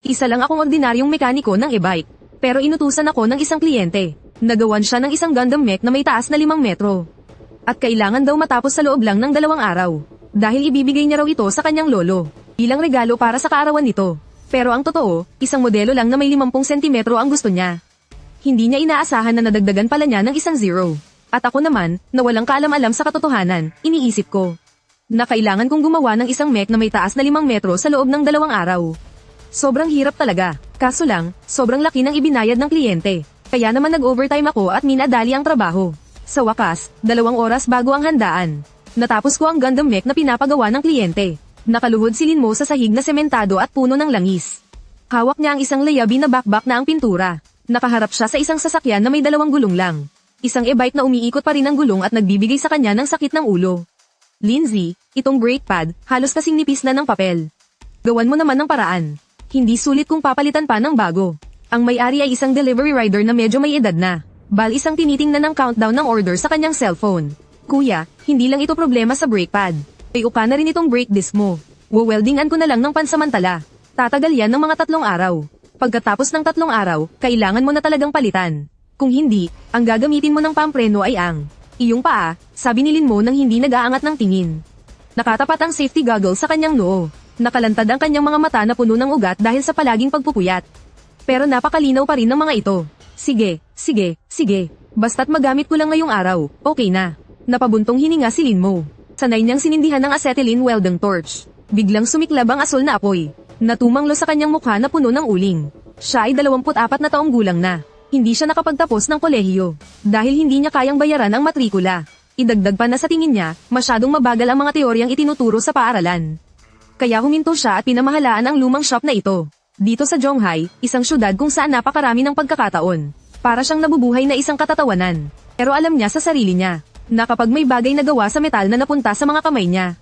Isa lang akong ordinaryong mekaniko ng e-bike. Pero inutusan ako ng isang kliyente. Nagawan siya ng isang Gundam mech na may taas na 5 metro. At kailangan daw matapos sa loob lang ng 2 araw. Dahil ibibigay niya raw ito sa kanyang lolo. Bilang regalo para sa kaarawan nito. Pero ang totoo, isang modelo lang na may 50 sentimetro ang gusto niya. Hindi niya inaasahan na nadagdagan pala niya ng isang 0. At ako naman, na walang kaalam-alam sa katotohanan, iniisip ko na kailangan kong gumawa ng isang mech na may taas na 5 metro sa loob ng 2 araw. Sobrang hirap talaga. Kaso lang, sobrang laki ng ibinayad ng kliyente. Kaya naman nag-overtime ako at minadali ang trabaho. Sa wakas, 2 oras bago ang handaan. Natapos ko ang Gundam mech na pinapagawa ng kliyente. Nakaluhod si Linmo sa sahig na sementado at puno ng langis. Hawak niya ang isang layabi na bakbak na ang pintura. Nakaharap siya sa isang sasakyan na may 2 gulong lang. Isang e-bike na umiikot pa rin ang gulong at nagbibigay sa kanya ng sakit ng ulo. Lindsay, itong brake pad, halos kasing nipis na ng papel. Gawan mo naman ng paraan. Hindi sulit kung papalitan pa ng bago. Ang may-ari ay isang delivery rider na medyo may edad na. Bal isang tinitingnan ng countdown ng order sa kanyang cellphone. Kuya, hindi lang ito problema sa brake pad. Ay uka na rin itong brake disc mo. Weldingan ko na lang ng pansamantala. Tatagal yan ng mga 3 araw. Pagkatapos ng 3 araw, kailangan mo na talagang palitan. Kung hindi, ang gagamitin mo ng pampreno ay ang iyong paa, sabi ni Linmo nang hindi nag-aangat ng tingin. Nakatapat ang safety goggles sa kanyang noo. Nakalantad ang kanyang mga mata na puno ng ugat dahil sa palaging pagpupuyat. Pero napakalinaw pa rin ng mga ito. Sige. Basta't magamit ko lang ngayong araw, okay na. Napabuntong hininga si Linmo. Sanay niyang sinindihan ng acetylene welding torch. Biglang sumiklab ang asul na apoy. Natumanglo sa kanyang mukha na puno ng uling. Siya ay 24 na taong gulang na. Hindi siya nakapagtapos ng kolehiyo. Dahil hindi niya kayang bayaran ang matrikula. Idagdag pa na sa tingin niya, masyadong mabagal ang mga teoryang itinuturo sa paaralan. Kaya huminto siya at pinamahalaan ang lumang shop na ito. Dito sa Zhonghai, isang syudad kung saan napakarami ng pagkakataon. Para siyang nabubuhay na isang katatawanan. Pero alam niya sa sarili niya, na kapag may bagay na gawa sa metal na napunta sa mga kamay niya,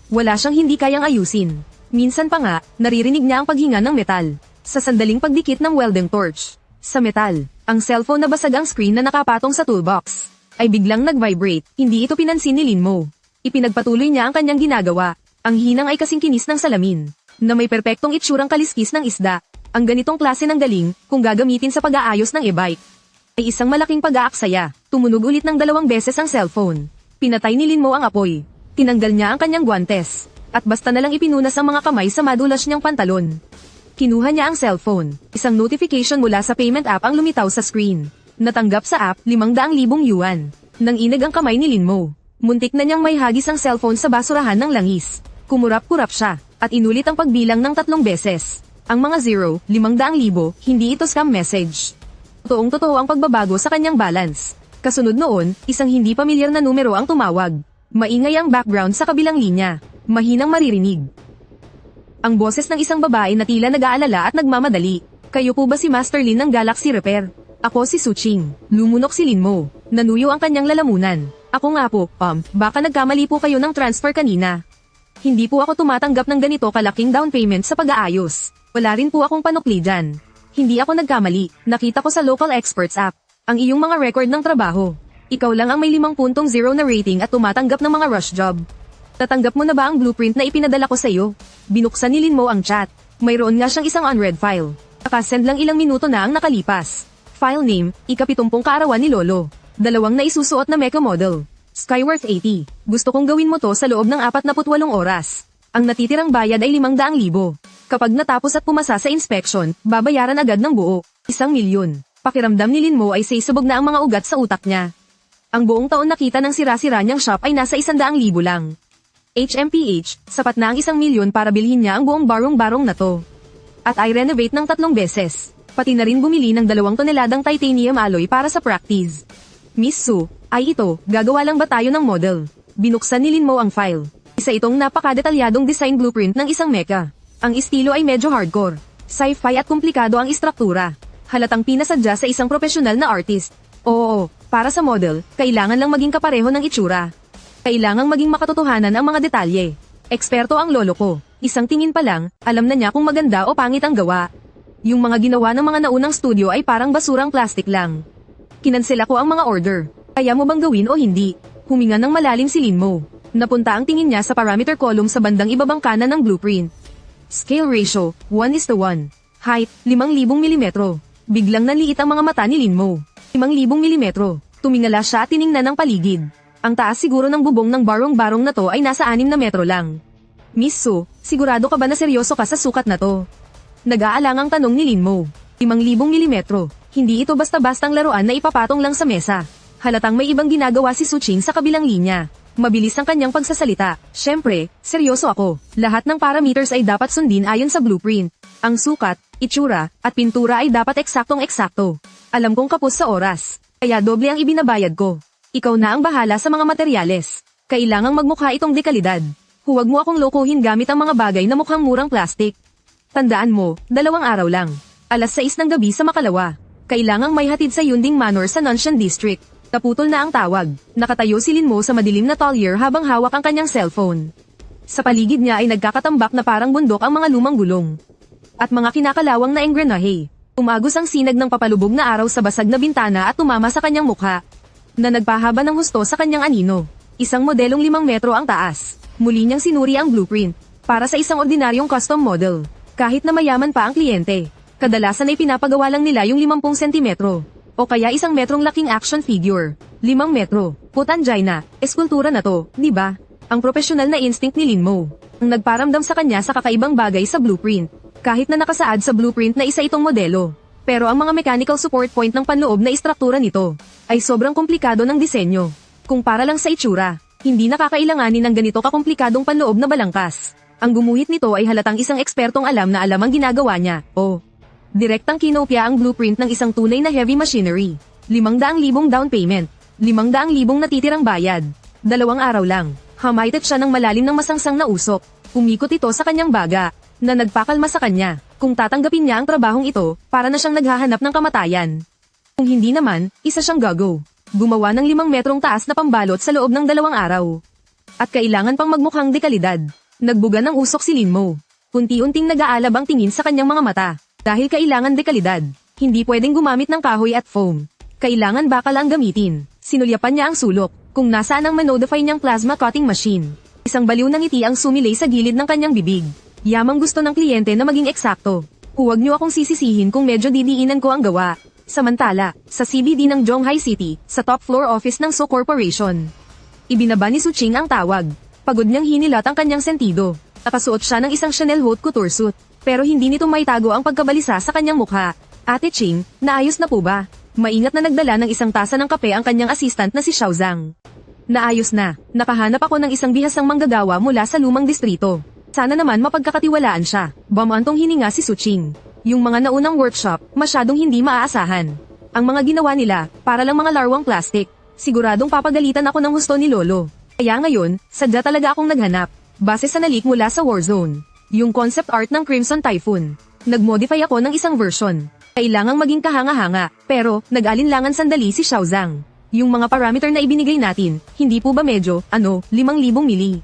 wala siyang hindi kayang ayusin. Minsan pa nga, naririnig niya ang paghinga ng metal. Sa sandaling pagdikit ng welding torch. Sa metal, ang cellphone na basag ang screen na nakapatong sa toolbox, ay biglang nag-vibrate. Hindi ito pinansin ni Linmo. Ipinagpatuloy niya ang kanyang ginagawa. Ang hinang ay kasing kinis ng salamin, na may perpektong itsurang kaliskis ng isda. Ang ganitong klase ng galing, kung gagamitin sa pag-aayos ng e-bike, ay isang malaking pag-aaksaya. Tumunog ulit ng 2 beses ang cellphone. Pinatay ni Linmo ang apoy. Tinanggal niya ang kanyang guantes. At basta nalang ipinunas ang mga kamay sa madulas niyang pantalon. Kinuha niya ang cellphone. Isang notification mula sa payment app ang lumitaw sa screen. Natanggap sa app, 500,000 yuan. Nang inag ang kamay ni Linmo. Muntik na niyang may hagis ang cellphone sa basurahan ng langis. Kumurap-kurap siya, at inulit ang pagbilang ng 3 beses. Ang mga 0, 500,000, hindi ito scam message. Totoong-totoo ang pagbabago sa kanyang balance. Kasunod noon, isang hindi pamilyar na numero ang tumawag. Maingay ang background sa kabilang linya. Mahinang maririnig ang boses ng isang babae na tila nag-aalala at nagmamadali. Kayo po ba si Master Lin ng Galaxy Repair? Ako si Suching. Lumunok si Linmo. Nanuyo ang kanyang lalamunan. Ako nga po, baka nagkamali po kayo ng transfer kanina. Hindi po ako tumatanggap ng ganito kalaking down payment sa pag-aayos. Wala rin po akong panukli dyan. Hindi ako nagkamali. Nakita ko sa local experts app ang iyong mga record ng trabaho. Ikaw lang ang may 5.0 na rating at tumatanggap ng mga rush job. Tatanggap mo na ba ang blueprint na ipinadala ko sa iyo? Binuksan ni Linmo ang chat. Mayroon nga siyang isang unread file. Nakasend lang ilang minuto na ang nakalipas. File name, ika-70 kaarawan ni Lolo. 2 na isusuot na mecha model. Skyworth 80. Gusto kong gawin mo to sa loob ng 48 oras. Ang natitirang bayad ay 500,000. Kapag natapos at pumasa sa inspection, babayaran agad ng buo. 1,000,000. Pakiramdam ni Linmo ay saysabog na ang mga ugat sa utak niya. Ang buong taon nakita ng sira-sira niyang shop ay nasa 100,000 lang. HMPH, sapat na ang 1,000,000 para bilhin niya ang buong barong-barong na to. At ay renovate ng 3 beses. Pati na rin bumili ng 2 toneladang titanium alloy para sa practice. Miss Su, ay ito, gagawa lang ba tayo ng model? Binuksan ni Linmo ang file. Isa itong napakadetalyadong design blueprint ng isang mecha. Ang estilo ay medyo hardcore. Sci-fi at komplikado ang istruktura. Halatang pinasadya sa isang profesional na artist. Oo, para sa model, kailangan lang maging kapareho ng itsura. Kailangang maging makatotohanan ang mga detalye. Eksperto ang lolo ko. Isang tingin pa lang, alam na niya kung maganda o pangit ang gawa. Yung mga ginawa ng mga naunang studio ay parang basurang plastic lang. Kinansela ko ang mga order. Kaya mo bang gawin o hindi? Huminga ng malalim si Linmo. Napunta ang tingin niya sa parameter column sa bandang ibabang kanan ng blueprint. Scale ratio, 1:1. Height, 5,000 milimetro. Biglang nanliit ang mga mata ni Linmo. 5,000 milimetro. Tumingala siya at tiningnan ang paligid. Ang taas siguro ng bubong ng barong-barong na to ay nasa 6 na metro lang. Miss Su, sigurado ka ba na seryoso ka sa sukat na to? Nag-aalangang tanong ni Linmo. 5,000 milimetro. Hindi ito basta-bastang laruan na ipapatong lang sa mesa. Halatang may ibang ginagawa si Su Ching sa kabilang linya. Mabilis ang kanyang pagsasalita. Siyempre, seryoso ako. Lahat ng parameters ay dapat sundin ayon sa blueprint. Ang sukat, itsura, at pintura ay dapat eksaktong-eksakto. Alam kong kapos sa oras. Kaya doble ang ibinabayad ko. Ikaw na ang bahala sa mga materyales. Kailangang magmukha itong dekalidad. Huwag mo akong lokohin gamit ang mga bagay na mukhang murang plastic. Tandaan mo, 2 araw lang. Alas 6 ng gabi sa Makalawa. Kailangang may hatid sa Yunding Manor sa Nanshan District. Taputol na ang tawag. Nakatayo si Linmo sa madilim na talyer habang hawak ang kanyang cellphone. Sa paligid niya ay nagkakatambak na parang bundok ang mga lumang gulong. At mga kinakalawang na engrenahe. Umagos ang sinag ng papalubog na araw sa basag na bintana at tumama sa kanyang mukha. Na nagpahaba ng husto sa kanyang anino. Isang modelong 5 metro ang taas. Muli niyang sinuri ang blueprint. Para sa isang ordinaryong custom model. Kahit na mayaman pa ang kliyente. Kadalasan ay pinapagawa lang nila yung 50 sentimetro. O kaya 1 metrong laking action figure. 5 metro. Putanjay na, eskultura na to, di ba? Ang profesional na instinct ni Linmo. Ang nagparamdam sa kanya sa kakaibang bagay sa blueprint. Kahit na nakasaad sa blueprint na isa itong modelo. Pero ang mga mechanical support point ng panloob na istruktura nito ay sobrang komplikado ng disenyo. Kung para lang sa itsura, hindi nakakailanganin ng ganito kakomplikadong panloob na balangkas. Ang gumuhit nito ay halatang isang ekspertong alam na alam ang ginagawa niya. Direktang kinopya ang blueprint ng isang tunay na heavy machinery. 500,000 down payment. 500,000 natitirang bayad. 2 araw lang. Hamaitet siya ng malalim ng masangsang na usok. Umikot ito sa kanyang baga, na nagpakalma sa kanya. Kung tatanggapin niya ang trabahong ito, para na siyang naghahanap ng kamatayan. Kung hindi naman, isa siyang gago. Gumawa ng 5 metrong taas na pambalot sa loob ng 2 araw. At kailangan pang magmukhang dekalidad. Nagbuga ng usok si Linmo. Unti-unting nag-aalab ang tingin sa kanyang mga mata. Dahil kailangan dekalidad, hindi pwedeng gumamit ng kahoy at foam. Kailangan bakal ang gamitin. Sinulyapan niya ang sulok, kung nasaan ang manodify niyang plasma cutting machine. Isang baliw ng ngiti ang sumilay sa gilid ng kanyang bibig. Yamang gusto ng kliyente na maging eksakto. Huwag niyo akong sisisihin kung medyo didiinan ko ang gawa. Samantala, sa CBD ng Zhonghai City, sa top floor office ng So Corporation. Ibinaba ni Su Ching ang tawag. Pagod niyang hinilat ang kanyang sentido. Nakasuot siya ng isang Chanel haute couture suit. Pero hindi nito maitago ang pagkabalisa sa kanyang mukha. Ate Ching, naayos na po ba? Maingat na nagdala ng isang tasa ng kape ang kanyang assistant na si Xiao Zhang. Naayos na. Nakahanap ako ng isang bihasang manggagawa mula sa lumang distrito. Sana naman mapagkakatiwalaan siya. Bamantong hininga si Su Ching. Yung mga naunang workshop, masyadong hindi maaasahan. Ang mga ginawa nila, para lang mga larwang plastic. Siguradong papagalitan ako ng husto ni Lolo. Kaya ngayon, sadya talaga akong naghanap. Base sa nalik mula sa Warzone. Yung concept art ng Crimson Typhoon. Nag-modify ako ng isang version. Kailangang maging kahanga-hanga, pero nag-alinlangan sandali si Xiao Zhang. Yung mga parameter na ibinigay natin, hindi po ba medyo, 5,000 mili?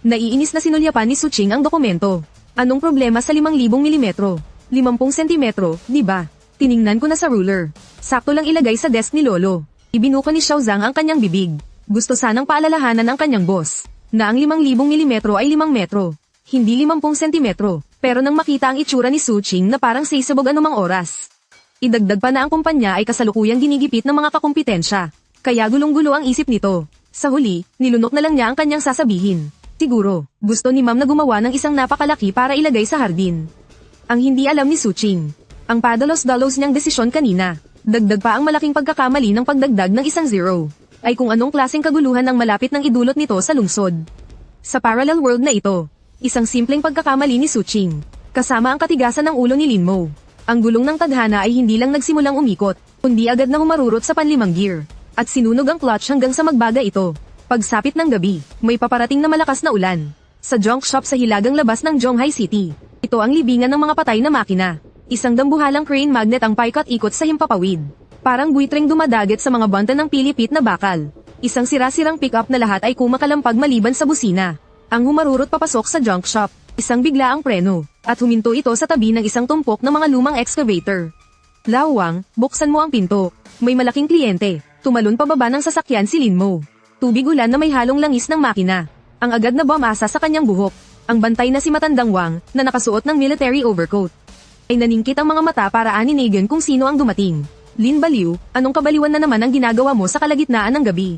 Naiinis na sinulyapan ni Su Ching ang dokumento. Anong problema sa 5,000 milimetro? 50 sentimetro, di ba? Tiningnan ko na sa ruler. Sakto lang ilagay sa desk ni Lolo. Ibinuka ni Xiao Zhang ang kanyang bibig. Gusto sanang paalalahanan ang kanyang boss, na ang 5,000 milimetro ay 5 metro. Hindi 50 sentimetro, pero nang makita ang itsura ni Su Ching na parang sisabog anumang oras. Idagdag pa na ang kumpanya ay kasalukuyang ginigipit ng mga kakumpetensya. Kaya gulong-gulo ang isip nito. Sa huli, nilunok na lang niya ang kanyang sasabihin. Siguro, gusto ni Ma'am na gumawa ng isang napakalaki para ilagay sa hardin. Ang hindi alam ni Su Ching, ang padalos-dalos niyang desisyon kanina, dagdag pa ang malaking pagkakamali ng pagdagdag ng isang zero, ay kung anong klaseng kaguluhan ang malapit ng idulot nito sa lungsod. Sa parallel world na ito, isang simpleng pagkakamali ni Su Ching, kasama ang katigasan ng ulo ni Linmo. Ang gulong ng tadhana ay hindi lang nagsimulang umikot, kundi agad na humarurot sa panlimang gear, at sinunog ang clutch hanggang sa magbaga ito. Pagsapit ng gabi, may paparating na malakas na ulan. Sa junk shop sa hilagang labas ng Zhonghai City, ito ang libingan ng mga patay na makina. Isang dambuhalang crane magnet ang paikot-ikot sa himpapawid. Parang buitreng dumadagat sa mga banta ng pilipit na bakal. Isang sira-sirang pick-up na lahat ay kumakalampag maliban sa busina. Ang humarurot papasok sa junk shop, isang bigla ang preno, at huminto ito sa tabi ng isang tumpok ng mga lumang excavator. Lawang, buksan mo ang pinto. May malaking kliyente. Tumalon pababa ng sasakyan si Linmo. Tubig ulan na may halong langis ng makina. Ang agad na bomasa sa kanyang buhok. Ang bantay na si Matandang Wang, na nakasuot ng military overcoat. Ay naningkit ang mga mata para aninigin kung sino ang dumating. Lin Baliw, anong kabaliwan na naman ang ginagawa mo sa kalagitnaan ng gabi?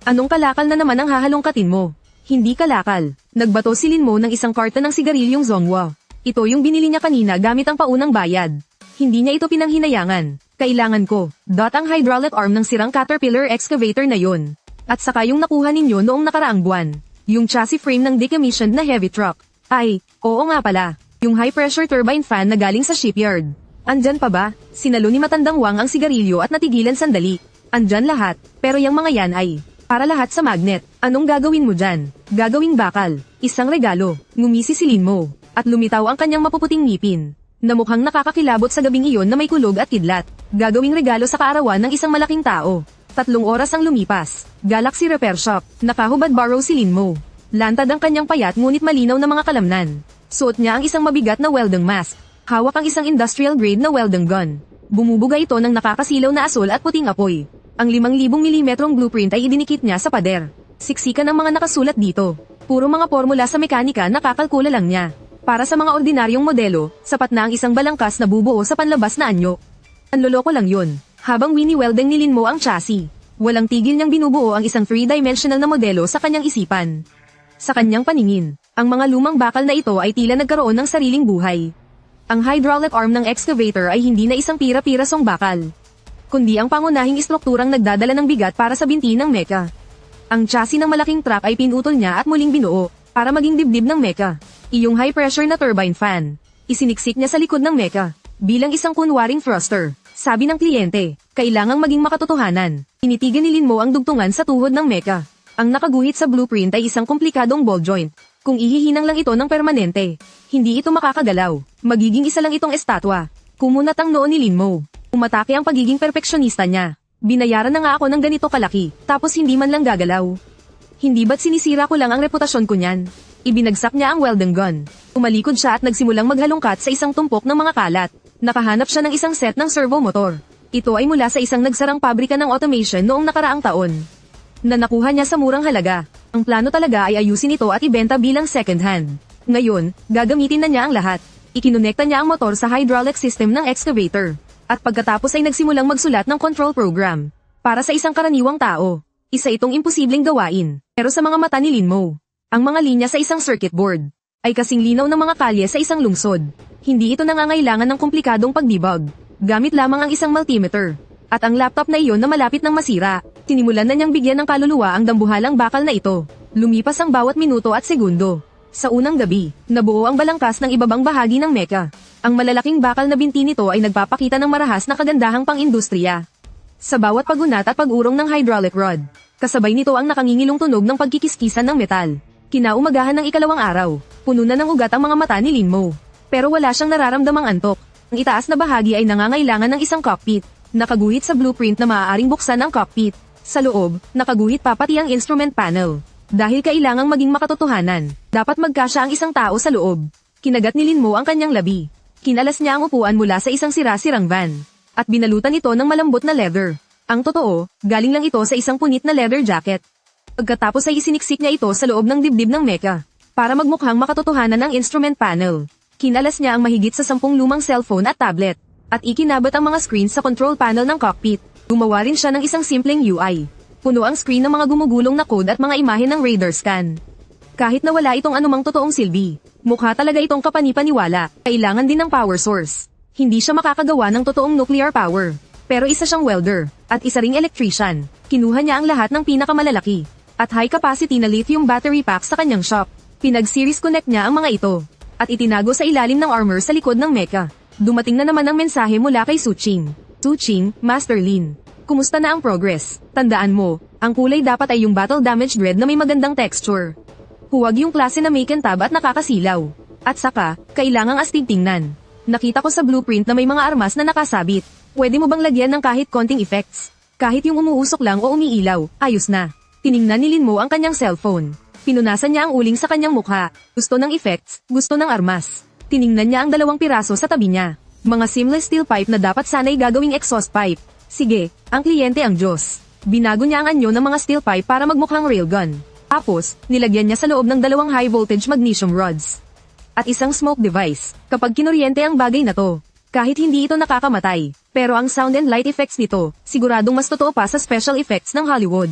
Anong kalakal na naman ang hahalongkatin mo? Hindi kalakal. Nagbato si Lin Mo ng isang karton ng sigarilyong Zhonghua. Ito yung binili niya kanina gamit ang paunang bayad. Hindi niya ito pinanghinayangan. Kailangan ko. Ang hydraulic arm ng sirang Caterpillar excavator na yun. At saka yung nakuha ninyo noong nakaraang buwan. Yung chassis frame ng decommissioned na heavy truck. Ay, oo nga pala. Yung high pressure turbine fan na galing sa shipyard. Andyan pa ba? Sinalo ni Matandang Wang ang sigarilyo at natigilan sandali. Andyan lahat, pero yung mga yan ay para lahat sa magnet. Anong gagawin mo dyan? Gagawing bakal. Isang regalo. Ngumisi si Lin Mo. At lumitaw ang kanyang mapuputing ngipin. Na mukhang nakakakilabot sa gabing iyon na may kulog at kidlat. Gagawing regalo sa kaarawan ng isang malaking tao. 3 oras ang lumipas. Galaxy Repair Shop. Nakahubad barrow si Lin Mo. Lantad ang kanyang payat ngunit malinaw na mga kalamnan. Suot niya ang isang mabigat na welding mask. Hawak ang isang industrial grade na welding gun. Bumubuga ito ng nakakasilaw na asul at puting apoy. Ang 5,000 mm blueprint ay idinikit niya sa pader. Siksikan ang mga nakasulat dito. Puro mga formula sa mekanika na kakalkula lang niya. Para sa mga ordinaryong modelo, sapat na ang isang balangkas na bubuo sa panlabas na anyo. Anloloko lang yun. Habang wini-welding ni Lin Mo ang chassis, walang tigil niyang binubuo ang isang 3-dimensional na modelo sa kanyang isipan. Sa kanyang paningin, ang mga lumang bakal na ito ay tila nagkaroon ng sariling buhay. Ang hydraulic arm ng excavator ay hindi na isang pira-pirasong bakal, kundi ang pangunahing istrukturang nagdadala ng bigat para sa binti ng mecha. Ang chassis ng malaking truck ay pinutol niya at muling binuo, para maging dibdib ng mecha. Iyong high-pressure na turbine fan, isiniksik niya sa likod ng mecha, bilang isang kunwaring thruster. Sabi ng kliyente, kailangang maging makatotohanan. Tinitigan ni Lin Mo ang dugtungan sa tuhod ng mecha. Ang nakaguhit sa blueprint ay isang komplikadong ball joint. Kung ihihinang lang ito ng permanente, hindi ito makakagalaw. Magiging isa lang itong estatwa. Kumunat ang noo ni Lin Mo. Umatake ang pagiging perfeksyonista niya. Binayaran na nga ako ng ganito kalaki, tapos hindi man lang gagalaw. Hindi ba't sinisira ko lang ang reputasyon ko niyan? Ibinagsak niya ang welding gun. Umalikod siya at nagsimulang maghalongkat sa isang tumpok ng mga kalat. Nakahanap siya ng isang set ng servo motor. Ito ay mula sa isang nagsarang pabrika ng automation noong nakaraang taon. Na nakuha niya sa murang halaga. Ang plano talaga ay ayusin ito at ibenta bilang second hand. Ngayon, gagamitin na niya ang lahat. Ikinonekta niya ang motor sa hydraulic system ng excavator. At pagkatapos ay nagsimulang magsulat ng control program. Para sa isang karaniwang tao, isa itong imposibleng gawain. Pero sa mga mata ni Lin Mo, ang mga linya sa isang circuit board ay kasing linaw ng mga kalye sa isang lungsod. Hindi ito nangangailangan ng komplikadong pagdebug. Gamit lamang ang isang multimeter. At ang laptop na iyon na malapit ng masira, sinimulan na niyang bigyan ng kaluluwa ang dambuhalang bakal na ito. Lumipas ang bawat minuto at segundo. Sa unang gabi, nabuo ang balangkas ng ibabang bahagi ng mecha. Ang malalaking bakal na binti nito ay nagpapakita ng marahas na kagandahang pang-industriya. Sa bawat pagunat at pag-urong ng hydraulic rod, kasabay nito ang nakangingilong tunog ng pagkikiskisan ng metal. Kinaumagahan ng ikalawang araw, puno na ng ugat ang mga mata ni Lin Mo. Pero wala siyang nararamdamang antok. Ang itaas na bahagi ay nangangailangan ng isang cockpit. Nakaguhit sa blueprint na maaaring buksan ang cockpit. Sa loob, nakaguhit pa pati ang instrument panel. Dahil kailangang maging makatotohanan, dapat magkasya ang isang tao sa loob. Kinagat ni Lin Mo ang kanyang labi. Kinalas niya ang upuan mula sa isang sira-sirang van. At binalutan ito ng malambot na leather. Ang totoo, galing lang ito sa isang punit na leather jacket. Pagkatapos ay isiniksik niya ito sa loob ng dibdib ng mecha. Para magmukhang makatotohanan ng instrument panel. Kinalas niya ang mahigit sa 10 lumang cellphone at tablet. At ikinabat ang mga screens sa control panel ng cockpit. Gumawa rin siya ng isang simpleng UI. Puno ang screen ng mga gumugulong na code at mga imahe ng radar scan. Kahit na wala itong anumang totoong silbi, mukha talaga itong kapanipaniwala. Kailangan din ng power source. Hindi siya makakagawa ng totoong nuclear power. Pero isa siyang welder, at isa ring electrician. Kinuha niya ang lahat ng pinakamalalaki at high-capacity na lithium battery pack sa kanyang shop. Pinag-series connect niya ang mga ito, at itinago sa ilalim ng armor sa likod ng mecha. Dumating na naman ang mensahe mula kay Suching. Suching, Master Lin. Kumusta na ang progress? Tandaan mo, ang kulay dapat ay yung battle damage dread na may magandang texture. Huwag yung klase na make and tab at nakakasilaw. At saka, kailangang astig tingnan. Nakita ko sa blueprint na may mga armas na nakasabit. Pwede mo bang lagyan ng kahit konting effects? Kahit yung umuusok lang o umiilaw, ayos na. Tiningnan ni Lin Mo ang kanyang cellphone. Pinunasan niya ang uling sa kanyang mukha. Gusto ng effects, gusto ng armas. Tiningnan niya ang 2 piraso sa tabi niya. Mga seamless steel pipe na dapat sana'y gagawing exhaust pipe. Sige, ang kliyente ang Diyos. Binago niya ang anyo ng mga steel pipe para magmukhang railgun. Tapos, nilagyan niya sa loob ng 2 high voltage magnesium rods. at isang smoke device. Kapag kinuryente ang bagay na to, kahit hindi ito nakakamatay, pero ang sound and light effects nito, siguradong mas totoo pa sa special effects ng Hollywood.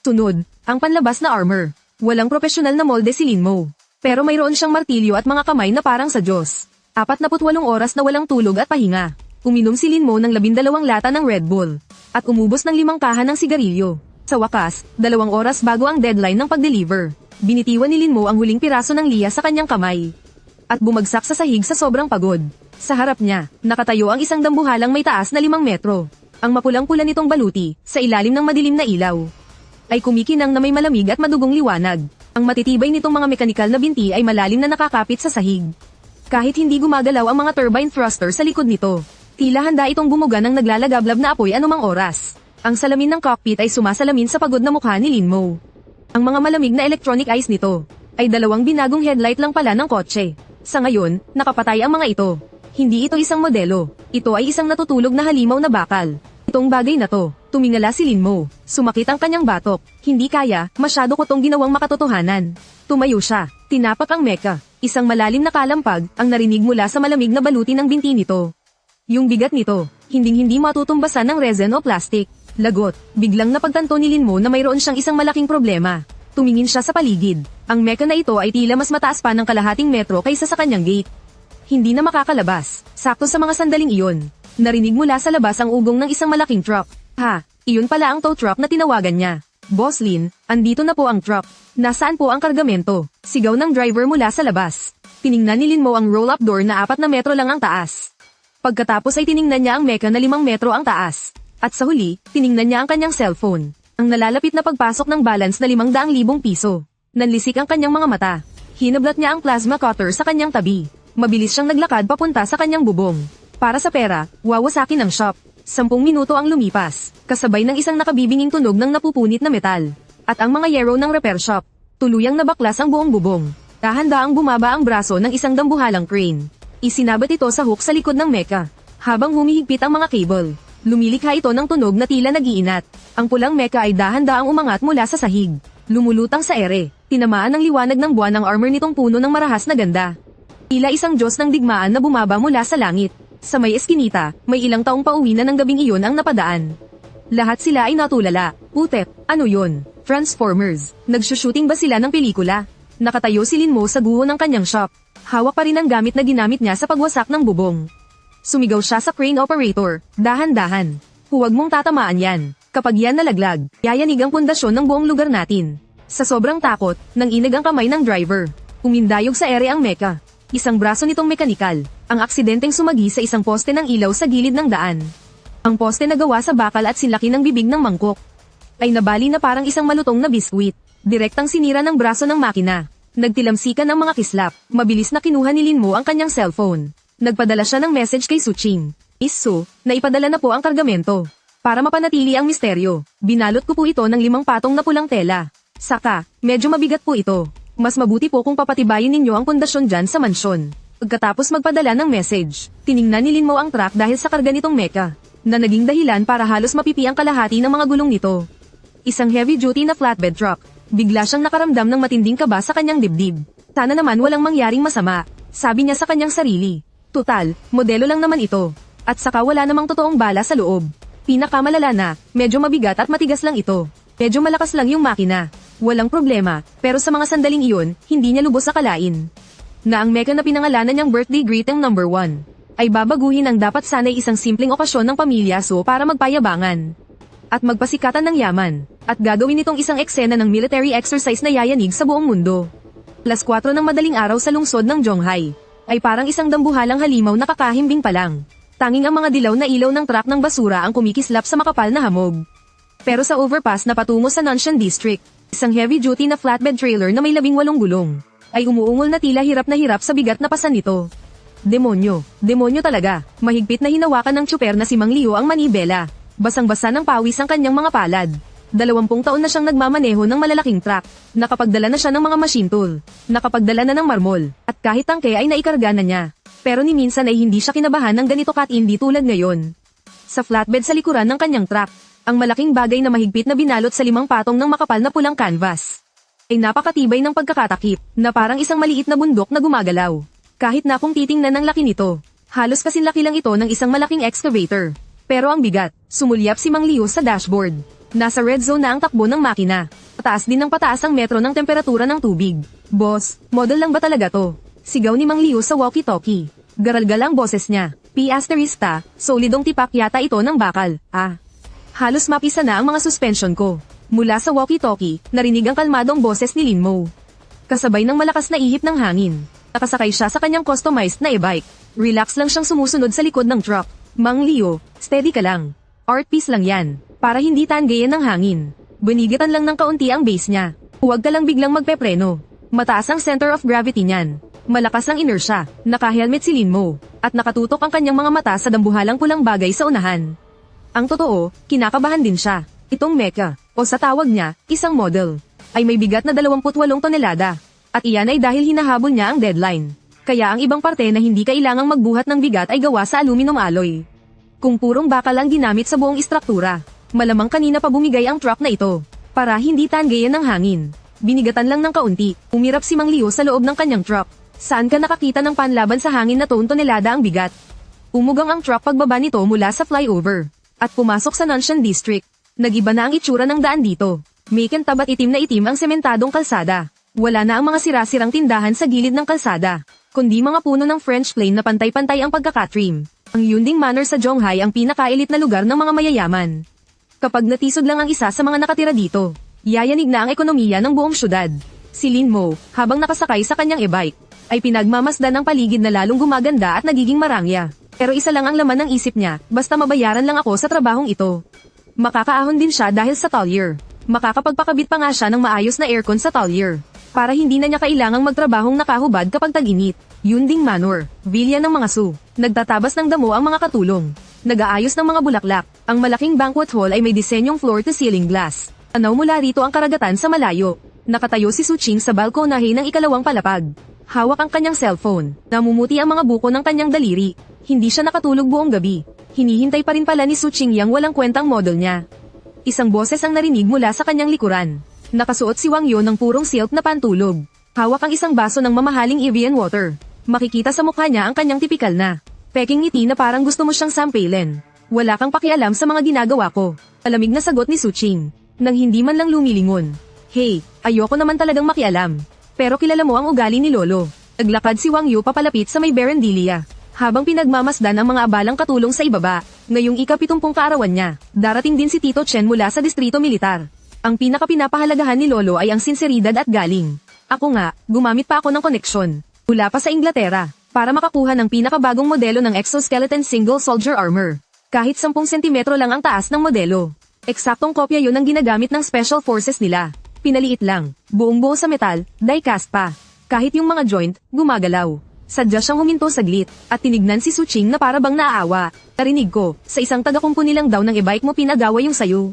Sunod, ang panlabas na armor. Walang profesional na molde si Linmo. Pero mayroon siyang martilyo at mga kamay na parang sa Diyos. 48 oras na walang tulog at pahinga. Uminom si Linmo ng 12 lata ng Red Bull. At umubos ng 5 kahan ng sigarilyo. Sa wakas, 2 oras bago ang deadline ng pag-deliver. Binitiwan ni Linmo ang huling piraso ng liya sa kanyang kamay. At bumagsak sa sahig sa sobrang pagod. Sa harap niya, nakatayo ang isang dambuhalang may taas na 5 metro. Ang mapulang-pula nitong baluti, sa ilalim ng madilim na ilaw, ay kumikinang na may malamig at madugong liwanag. Ang matitibay nitong mga mekanikal na binti ay malalim na nakakapit sa sahig. Kahit hindi gumagalaw ang mga turbine thruster sa likod nito, tila handa itong bumuga ng naglalagablab na apoy anumang oras. Ang salamin ng cockpit ay sumasalamin sa pagod na mukha ni Linmo. Ang mga malamig na electronic eyes nito, ay 2 binagong headlight lang pala ng kotse. Sa ngayon, nakapatay ang mga ito. Hindi ito isang modelo, ito ay isang natutulog na halimaw na bakal. Itong bagay na to, tumingala si Linmo. Sumakit ang kanyang batok. Hindi kaya, masyado ko tong ginawang makatotohanan. Tumayo siya, tinapak ang mecha. Isang malalim na kalampag, ang narinig mula sa malamig na baluti ng binti nito. Yung bigat nito, hinding-hindi matutumbasan ng resin o plastic. Lagot, biglang napagtanto ni Linmo na mayroon siyang isang malaking problema. Tumingin siya sa paligid. Ang mecha na ito ay tila mas mataas pa ng kalahating metro kaysa sa kanyang gate. Hindi na makakalabas. Sakto sa mga sandaling iyon, narinig mula sa labas ang ugong ng isang malaking truck. Ha, iyon pala ang tow truck na tinawagan niya. Boss Lin, andito na po ang truck. Nasaan po ang kargamento? Sigaw ng driver mula sa labas. Tiningnan ni Linmo ang roll-up door na 4 na metro lang ang taas. Pagkatapos ay tiningnan niya ang mecha na 5 metro ang taas. At sa huli, tiningnan niya ang kanyang cellphone. Ang nalalapit na pagpasok ng balance na 500,000 piso. Nanlisik ang kanyang mga mata. Hinablat niya ang plasma cutter sa kanyang tabi. Mabilis siyang naglakad papunta sa kanyang bubong. Para sa pera, wawasakin ang shop. 10 minuto ang lumipas, kasabay ng isang nakabibinging tunog ng napupunit na metal. At ang mga yero ng repair shop, tuluyang nabaklas ang buong bubong. Dahan-daang bumaba ang braso ng isang dambuhalang crane. Isinabat ito sa hook sa likod ng mecha. Habang humihigpit ang mga cable, lumilikha ito ng tunog na tila nag-iinat. Ang pulang mecha ay dahan-daang umangat mula sa sahig. Lumulutang sa ere, tinamaan ng liwanag ng buwan ang armor nitong puno ng marahas na ganda. Tila isang Diyos ng digmaan na bumaba mula sa langit. Sa may eskinita, may ilang taong pauwi na ng gabing iyon ang napadaan. Lahat sila ay natulala. Putep, ano yun? Transformers. Nagsushooting ba sila ng pelikula? Nakatayo si Linmo sa guho ng kanyang shop. Hawak pa rin ang gamit na ginamit niya sa pagwasak ng bubong. Sumigaw siya sa crane operator. Dahan-dahan. Huwag mong tatamaan yan. Kapag yan nalaglag, yayanig ang pundasyon ng buong lugar natin. Sa sobrang takot, nanginag ang kamay ng driver. Umindayog sa ere ang mecha. Isang braso nitong mekanikal, ang aksidenteng sumagi sa isang poste ng ilaw sa gilid ng daan. Ang poste na gawa sa bakal at sinlaki ng bibig ng mangkok ay nabali na parang isang malutong na biskwit. Direktang sinira ng braso ng makina. Nagtilamsikan ang mga kislap. Mabilis na kinuha ni Linmo ang kanyang cellphone. Nagpadala siya ng message kay Suching. Isu, naipadala na po ang kargamento. Para mapanatili ang misteryo, binalot ko po ito ng 5 patong na pulang tela. Saka, medyo mabigat po ito. Mas mabuti po kung papatibayin ninyo ang pundasyon dyan sa mansyon. Pagkatapos magpadala ng message, tiningnan ni Linmo ang truck dahil sa karga nitong mecha, na naging dahilan para halos mapipi ang kalahati ng mga gulong nito. Isang heavy-duty na flatbed truck. Bigla siyang nakaramdam ng matinding kaba sa kanyang dibdib. Sana naman walang mangyaring masama, sabi niya sa kanyang sarili. Tutal, modelo lang naman ito. At saka wala namang totoong bala sa loob. Pinakamalala na, medyo mabigat at matigas lang ito. Medyo malakas lang yung makina. Walang problema, pero sa mga sandaling iyon, hindi niya lubos akalain na ang mecha na pinangalanan niyang birthday greeting number 1 ay babaguhin ang dapat sanay isang simpleng okasyon ng pamilya so para magpayabangan at magpasikatan ng yaman, at gagawin itong isang eksena ng military exercise na yayanig sa buong mundo. 4:00 ng madaling araw sa lungsod ng Zhonghai ay parang isang dambuhalang halimaw na kakahimbing pa lang. Tanging ang mga dilaw na ilaw ng truck ng basura ang kumikislap sa makapal na hamog. Pero sa overpass na patungo sa Nanshan District, isang heavy-duty na flatbed trailer na may 18 gulong, ay umuungol na tila hirap sa bigat na pasan nito. Demonyo talaga. Mahigpit na hinawakan ng tsuper na si Mang Leo ang manibela. Basang-basa ng pawis ang kanyang mga palad. 20 taon na siyang nagmamaneho ng malalaking truck. Nakapagdala na siya ng mga machine tool. Nakapagdala na ng marmol. At kahit tangke ay naikarga na niya. Pero ni minsan ay hindi siya kinabahan ng ganito katindi tulad ngayon. Sa flatbed sa likuran ng kanyang truck, ang malaking bagay na mahigpit na binalot sa 5 patong ng makapal na pulang canvas. ay napakatibay ng pagkakatakip, na parang isang maliit na bundok na gumagalaw. Kahit na kung titingnan ang laki nito, halos kasinlaki lang ito ng isang malaking excavator. Pero ang bigat, sumulyap si Mang Liu sa dashboard. Nasa red zone na ang takbo ng makina. Pataas din ng pataas ang metro ng temperatura ng tubig. Boss, model lang ba talaga to? Sigaw ni Mang Liu sa walkie-talkie. Garalgal ang boses niya. P***, solidong tipak yata ito ng bakal. Halos mapisa na ang mga suspension ko. Mula sa walkie-talkie, narinig ang kalmadong boses ni Lin Mo. Kasabay ng malakas na ihip ng hangin. Nakasakay siya sa kanyang customized na e-bike. Relax lang siyang sumusunod sa likod ng truck. Mang Liu, steady ka lang. Art piece lang yan. Para hindi tangayan ng hangin. Binigatan lang ng kaunti ang base niya. Huwag ka lang biglang magpepreno. Mataas ang center of gravity niyan. Malakas ang inertia. Naka-helmet si Lin Mo. At nakatutok ang kanyang mga mata sa dambuhalang pulang bagay sa unahan. Ang totoo, kinakabahan din siya. Itong mecha, o sa tawag niya, isang model, ay may bigat na 28 tonelada. At iyan ay dahil hinahabol niya ang deadline. Kaya ang ibang parte na hindi kailangang magbuhat ng bigat ay gawa sa aluminum alloy. Kung purong bakal ang ginamit sa buong istruktura, malamang kanina pa bumigay ang truck na ito. Para hindi tangayan ng hangin. Binigatan lang ng kaunti, umirap si Mang Liu sa loob ng kanyang truck. Saan ka nakakita ng panlaban sa hangin na 2 tonelada ang bigat? Umugang ang truck pagbaba nito mula sa flyover. At pumasok sa Nanshan District. Nagiba na ang itsura ng daan dito. May kintab at itim na itim ang sementadong kalsada. Wala na ang mga sira-sirang tindahan sa gilid ng kalsada, kundi mga puno ng French plain na pantay-pantay ang pagkakatrim. Ang Yunding Manor sa Zhonghai ang pinaka-elite na lugar ng mga mayayaman. Kapag natisod lang ang isa sa mga nakatira dito, yayanig na ang ekonomiya ng buong syudad. Si Lin Mo, habang nakasakay sa kanyang e-bike, ay pinagmamasdan ng paligid na lalong gumaganda at nagiging marangya. Pero isa lang ang laman ng isip niya, basta mabayaran lang ako sa trabahong ito. Makakaahon din siya dahil sa Talyer. Makakapagpakabit pa nga siya ng maayos na aircon sa Talyer. Para hindi na niya kailangang magtrabahong nakahubad kapag tag-init. Yunding Manor, Villa ng mga Su. Nagtatabas ng damo ang mga katulong. Nag-aayos ng mga bulaklak. Ang malaking banquet hall ay may disenyong floor-to-ceiling glass. Tanaw mula rito ang karagatan sa malayo. Nakatayo si Su Qing sa balkonahe ng ikalawang palapag. Hawak ang kanyang cellphone. Namumuti ang mga buko ng kanyang daliri. Hindi siya nakatulog buong gabi. Hinihintay pa rin pala ni Su Qing yang walang kwentang model niya. Isang boses ang narinig mula sa kanyang likuran. Nakasuot si Wang Yo ng purong silk na pantulog. Hawak ang isang baso ng mamahaling Evian water. Makikita sa mukha niya ang kanyang tipikal na peking ngiti na parang gusto mo siyang sampalin. Wala kang pakialam sa mga ginagawa ko. Alamig na sagot ni Su Qing. Nang hindi man lang lumilingon. Hey, ayoko naman talagang makialam. Pero kilala mo ang ugali ni Lolo. Naglakad si Wang Yo papalapit sa may Berendilia. Habang pinagmamasdan ang mga abalang katulong sa ibaba, ngayong ika-70 kaarawan niya, darating din si Tito Chen mula sa distrito militar. Ang pinaka-pinapahalagahan ni Lolo ay ang sinseridad at galing. Ako nga, gumamit pa ako ng koneksyon. Mula pa sa Inglaterra, para makakuha ng pinakabagong modelo ng exoskeleton single soldier armor. Kahit 10 sentimetro lang ang taas ng modelo. Eksaktong kopya yun ang ginagamit ng special forces nila. Pinaliit lang, buong-buo sa metal, die-cast pa. Kahit yung mga joint, gumagalaw. Sadya siyang huminto saglit, at tinignan si Su Qing na para bang naaawa. Narinig ko, sa isang taga-kumpuni lang daw ng e-bike mo pinagawa yung sayo.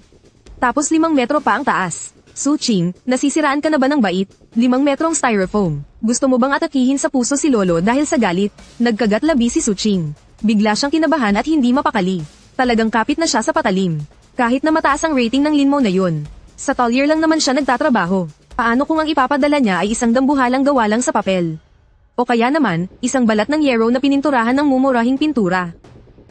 Tapos 5 metro pa ang taas. Su Qing, nasisiraan ka na ba ng bait? 5 metrong styrofoam. Gusto mo bang atakihin sa puso si Lolo dahil sa galit? Nagkagat labi si Su Qing. Bigla siyang kinabahan at hindi mapakali. Talagang kapit na siya sa patalim. Kahit na mataas ang rating ng Lin Mo na yun. Sa Talyer lang naman siya nagtatrabaho. Paano kung ang ipapadala niya ay isang dambuhalang gawa lang sa papel? O kaya naman, isang balat ng yero na pininturahan ng mumurahing pintura.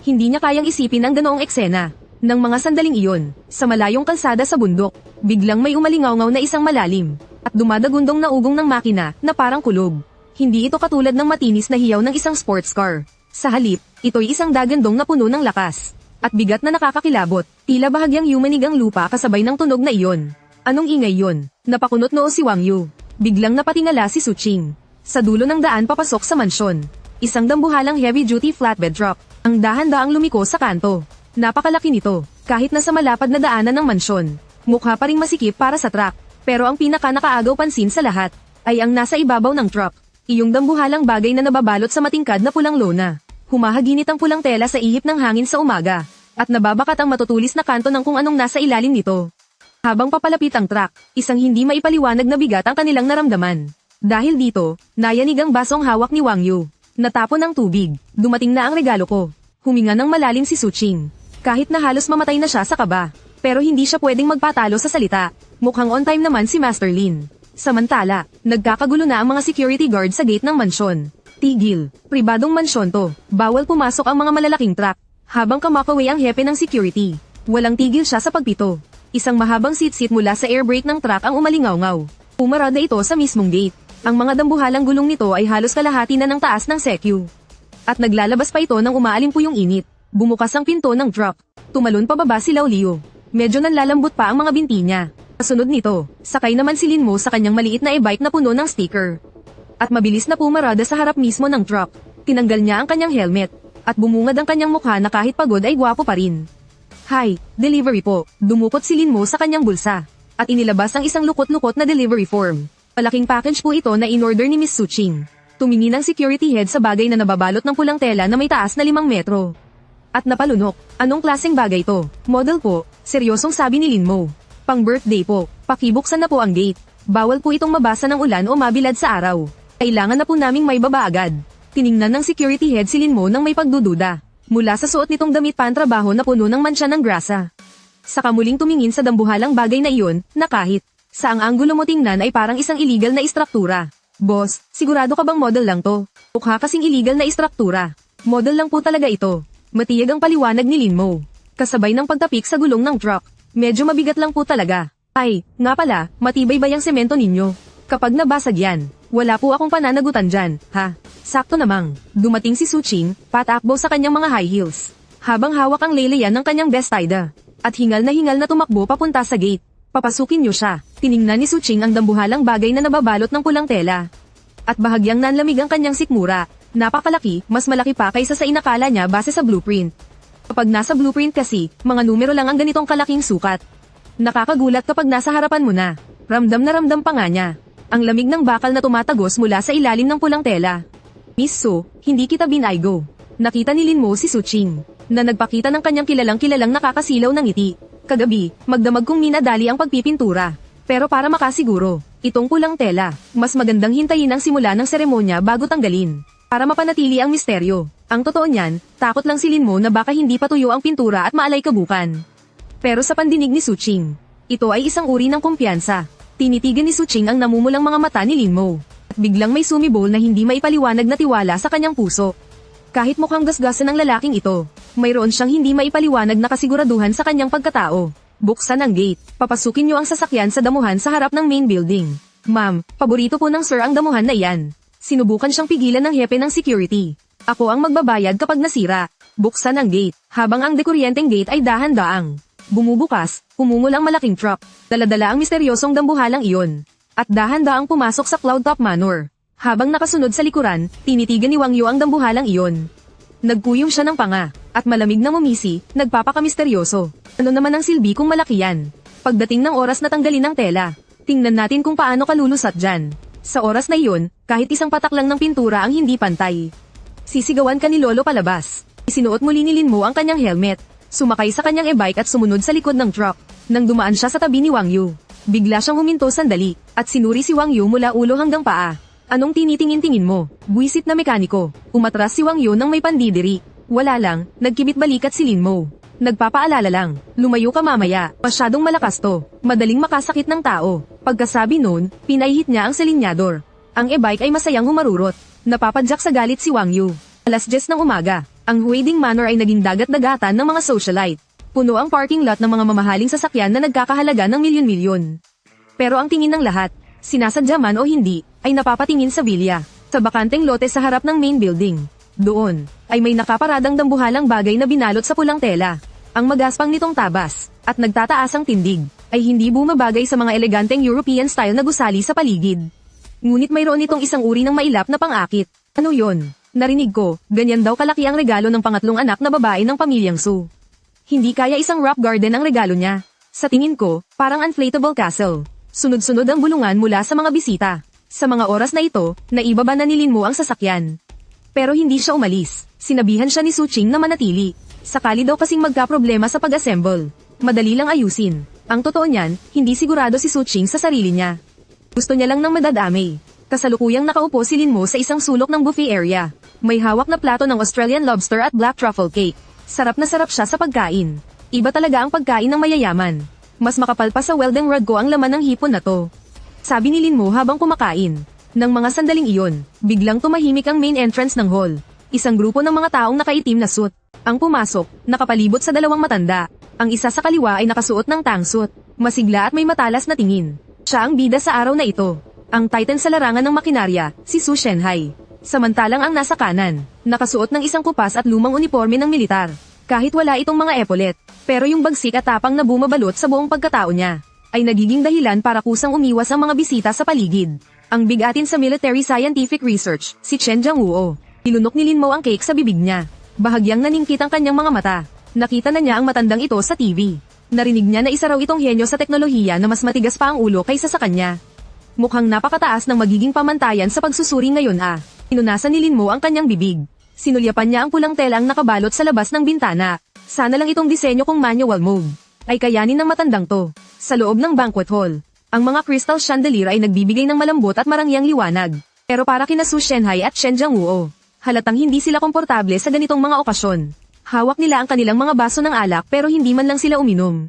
Hindi niya kayang isipin ang ganoong eksena. Nang mga sandaling iyon, sa malayong kalsada sa bundok, biglang may umalingaw-ngaw na isang malalim, at dumadagundong na ugong ng makina na parang kulob. Hindi ito katulad ng matinis na hiyaw ng isang sports car. Sa halip, ito'y isang dagandong na puno ng lakas. At bigat na nakakakilabot, tila bahagyang yumanig ang lupa kasabay ng tunog na iyon. Anong ingay yon? Napakunot noo si Wang Yu. Biglang napatingala si Su Qing. Sa dulo ng daan papasok sa mansyon. Isang dambuhalang heavy-duty flatbed truck. Ang dahan-daang lumiko sa kanto. Napakalaki nito, kahit nasa malapad na daanan ng mansyon. Mukha pa ring masikip para sa truck. Pero ang pinaka-nakaagaw pansin sa lahat, ay ang nasa ibabaw ng truck. Iyong dambuhalang bagay na nababalot sa matingkad na pulang lona. Humahaginit ang pulang tela sa ihip ng hangin sa umaga. At nababakat ang matutulis na kanto ng kung anong nasa ilalim nito. Habang papalapit ang truck, isang hindi maipaliwanag na bigat ang kanilang naramdaman. Dahil dito, nayanig ang basong hawak ni Wang Yu. Natapon ang tubig. Dumating na ang regalo ko. Huminga ng malalim si Su Qing. Kahit na halos mamatay na siya sa kaba. Pero hindi siya pwedeng magpatalo sa salita. Mukhang on time naman si Master Lin. Samantala, nagkakagulo na ang mga security guard sa gate ng mansyon. Tigil, pribadong mansyon to, bawal pumasok ang mga malalaking truck. Habang kamakaway ang hepe ng security, walang tigil siya sa pagpito. Isang mahabang sit-sit mula sa air brake ng truck ang umalingaw-ngaw. Pumarada ito sa mismong gate. Ang mga dambuhalang gulong nito ay halos kalahati na ng taas ng sekyu. At naglalabas pa ito nang umaalim po yung init. Bumukas ang pinto ng truck. Tumalon pababa si Laulio. Medyo nanlalambot pa ang mga binti niya. Kasunod nito, sakay naman si Linmo sa kanyang maliit na e-bike na puno ng sticker. At mabilis na pumarada sa harap mismo ng truck. Tinanggal niya ang kanyang helmet. At bumungad ang kanyang mukha na kahit pagod ay gwapo pa rin. Hi, delivery po. Dumukot si Linmo sa kanyang bulsa. At inilabas ang isang lukot-lukot na delivery form. Malaking package po ito na in-order ni Miss Suching. Tumingin ang security head sa bagay na nababalot ng pulang tela na may taas na 5 metro. At napalunok, anong klaseng bagay to? Model po, seryosong sabi ni Linmo. Pang birthday po, pakibuksan na po ang gate. Bawal po itong mabasa ng ulan o mabilad sa araw. Kailangan na po naming may baba agad. Tiningnan ng security head si Linmo nang may pagdududa. Mula sa suot nitong damit pantrabaho na puno ng mantsa ng grasa. Saka muling tumingin sa dambuhalang bagay na iyon, na kahit sa ang anggulo mo tingnan ay parang isang illegal na istruktura. Boss, sigurado ka bang model lang to? Mukha kasing illegal na istruktura. Model lang po talaga ito. Matiyag ang paliwanag ni Linmo. Kasabay ng pagtapik sa gulong ng truck. Medyo mabigat lang po talaga. Ay, nga pala, matibay ba yung semento ninyo? Kapag nabasag yan, wala po akong pananagutan dyan, ha? Sakto namang, dumating si Suching, patakbo sa kanyang mga high heels. Habang hawak ang leleyan ng kanyang bestida. At hingal na tumakbo papunta sa gate. Papasukin niyo siya. Tiningnan ni Suching ang dambuhalang bagay na nababalot ng pulang tela. At bahagyang nanlamig ang kanyang sikmura. Napakalaki, mas malaki pa kaysa sa inakala niya base sa blueprint. Kapag nasa blueprint kasi, mga numero lang ang ganitong kalaking sukat. Nakakagulat kapag nasa harapan mo na. Ramdam na ramdam pa nga niya. Ang lamig ng bakal na tumatagos mula sa ilalim ng pulang tela. Miss So, hindi kita binaygo. Nakita ni Linmo si Suching, na nagpakita ng kanyang kilalang nakakasilaw ng ngiti. Kagabi, magdamag kong minadali ang pagpipintura. Pero para makasiguro, itong pulang tela, mas magandang hintayin ang simula ng seremonya bago tanggalin. Para mapanatili ang misteryo. Ang totoo niyan, takot lang si Linmo na baka hindi pa tuyo ang pintura at maalay kabukan. Pero sa pandinig ni Suching, ito ay isang uri ng kumpiyansa. Tinitigan ni Suching ang namumulang mga mata ni Linmo. At biglang may sumibol na hindi maipaliwanag na tiwala sa kanyang puso. Kahit mukhang gasgasan ng lalaking ito, mayroon siyang hindi maipaliwanag na kasiguraduhan sa kanyang pagkatao. Buksan ang gate, papasukin niyo ang sasakyan sa damuhan sa harap ng main building. Ma'am, paborito po ng sir ang damuhan na iyan. Sinubukan siyang pigilan ng hepe ng security. Ako ang magbabayad kapag nasira. Buksan ang gate, habang ang dekuryenteng gate ay dahan-daang. Bumubukas, humungol ang malaking truck. Daladala ang misteryosong dambuhalang iyon. At dahan-daang pumasok sa Cloudtop Manor. Habang nakasunod sa likuran, tinitigan ni Wang Yu ang dambuhalang iyon. Nagkuyong siya ng panga, at malamig na mumisi, nagpapakamisteryoso. Ano naman ang silbi kung malaki yan? Pagdating ng oras na tanggalin ang tela, tingnan natin kung paano kalulusat dyan. Sa oras na iyon, kahit isang patak lang ng pintura ang hindi pantay. Sisigawan ka ni Lolo palabas. Isinuot muli ni Linmo ang kanyang helmet. Sumakay sa kanyang e-bike at sumunod sa likod ng truck. Nang dumaan siya sa tabi ni Wang Yu, bigla siyang huminto sandali, at sinuri si Wang Yu mula ulo hanggang paa. Anong tinitingin-tingin mo? Buwisit na mekaniko. Umatras si Wang Yu nang may pandidiri. Wala lang, nagkibit balikat si Linmo. Nagpapaalala lang, lumayo ka mamaya, masyadong malakas to, madaling makasakit ng tao. Pagkasabi noon, pinaihit niya ang salinyador. Ang e-bike ay masayang humarurot. Napapadyak sa galit si Wang Yu. Alas 10 ng umaga, ang Huading Manor ay naging dagat-dagatan ng mga socialite. Puno ang parking lot ng mga mamahaling sasakyan na nagkakahalaga ng milyon-milyon. Pero ang tingin ng lahat, sinasadya man o hindi, ay napapatingin sa villa, sa bakanteng lote sa harap ng main building. Doon, ay may nakaparadang dambuhalang bagay na binalot sa pulang tela. Ang magaspang nitong tabas, at nagtataas ang tindig, ay hindi bumabagay sa mga eleganteng European style na gusali sa paligid. Ngunit mayroon itong isang uri ng mailap na pang-akit. Ano yon? Narinig ko, ganyan daw kalaki ang regalo ng pangatlong anak na babae ng pamilyang Su. Hindi kaya isang rock garden ang regalo niya. Sa tingin ko, parang inflatable castle. Sunod-sunod ang bulungan mula sa mga bisita. Sa mga oras na ito, naibaba na ni Linmo ang sasakyan. Pero hindi siya umalis. Sinabihan siya ni Suching na manatili. Sakali daw kasing magkaproblema sa pag-assemble. Madali lang ayusin. Ang totoo niyan, hindi sigurado si Suching sa sarili niya. Gusto niya lang ng madadamay. Kasalukuyang nakaupo si Linmo sa isang sulok ng buffet area. May hawak na plato ng Australian lobster at black truffle cake. Sarap na sarap siya sa pagkain. Iba talaga ang pagkain ng mayayaman. Mas makapal pa sa welding rod ko ang laman ng hipon na to. Sabi ni Lin Mo habang kumakain. Nang mga sandaling iyon, biglang tumahimik ang main entrance ng hall. Isang grupo ng mga taong nakaitim na suit. Ang pumasok, nakapalibot sa dalawang matanda. Ang isa sa kaliwa ay nakasuot ng tangsuit. Masigla at may matalas na tingin. Siya ang bida sa araw na ito. Ang titan sa larangan ng makinarya, si Su Shenhai. Samantalang ang nasa kanan, nakasuot ng isang kupas at lumang uniforme ng militar. Kahit wala itong mga epaulette, pero yung bagsik at tapang na bumabalot sa buong pagkatao niya, ay nagiging dahilan para kusang umiwas ang mga bisita sa paligid. Ang bigatin sa military scientific research, si Chen Jiangwoo. Ilunok ni Lin Mo ang cake sa bibig niya. Bahagyang naningkit ang kanyang mga mata. Nakita na niya ang matandang ito sa TV. Narinig niya na isa raw itong henyo sa teknolohiya na mas matigas pa ang ulo kaysa sa kanya. Mukhang napakataas ng magiging pamantayan sa pagsusuri ngayon Inunasan ni Lin Mo ang kanyang bibig. Sinulyapan niya ang pulang telang nakabalot sa labas ng bintana. Sana lang itong disenyo kung manual mode ay kayanin ng matandang to. Sa loob ng banquet hall, ang mga crystal chandelier ay nagbibigay ng malambot at marangyang liwanag. Pero para kina Su Shenhai at Chen Jiangwoo, halatang hindi sila komportable sa ganitong mga okasyon. Hawak nila ang kanilang mga baso ng alak pero hindi man lang sila uminom.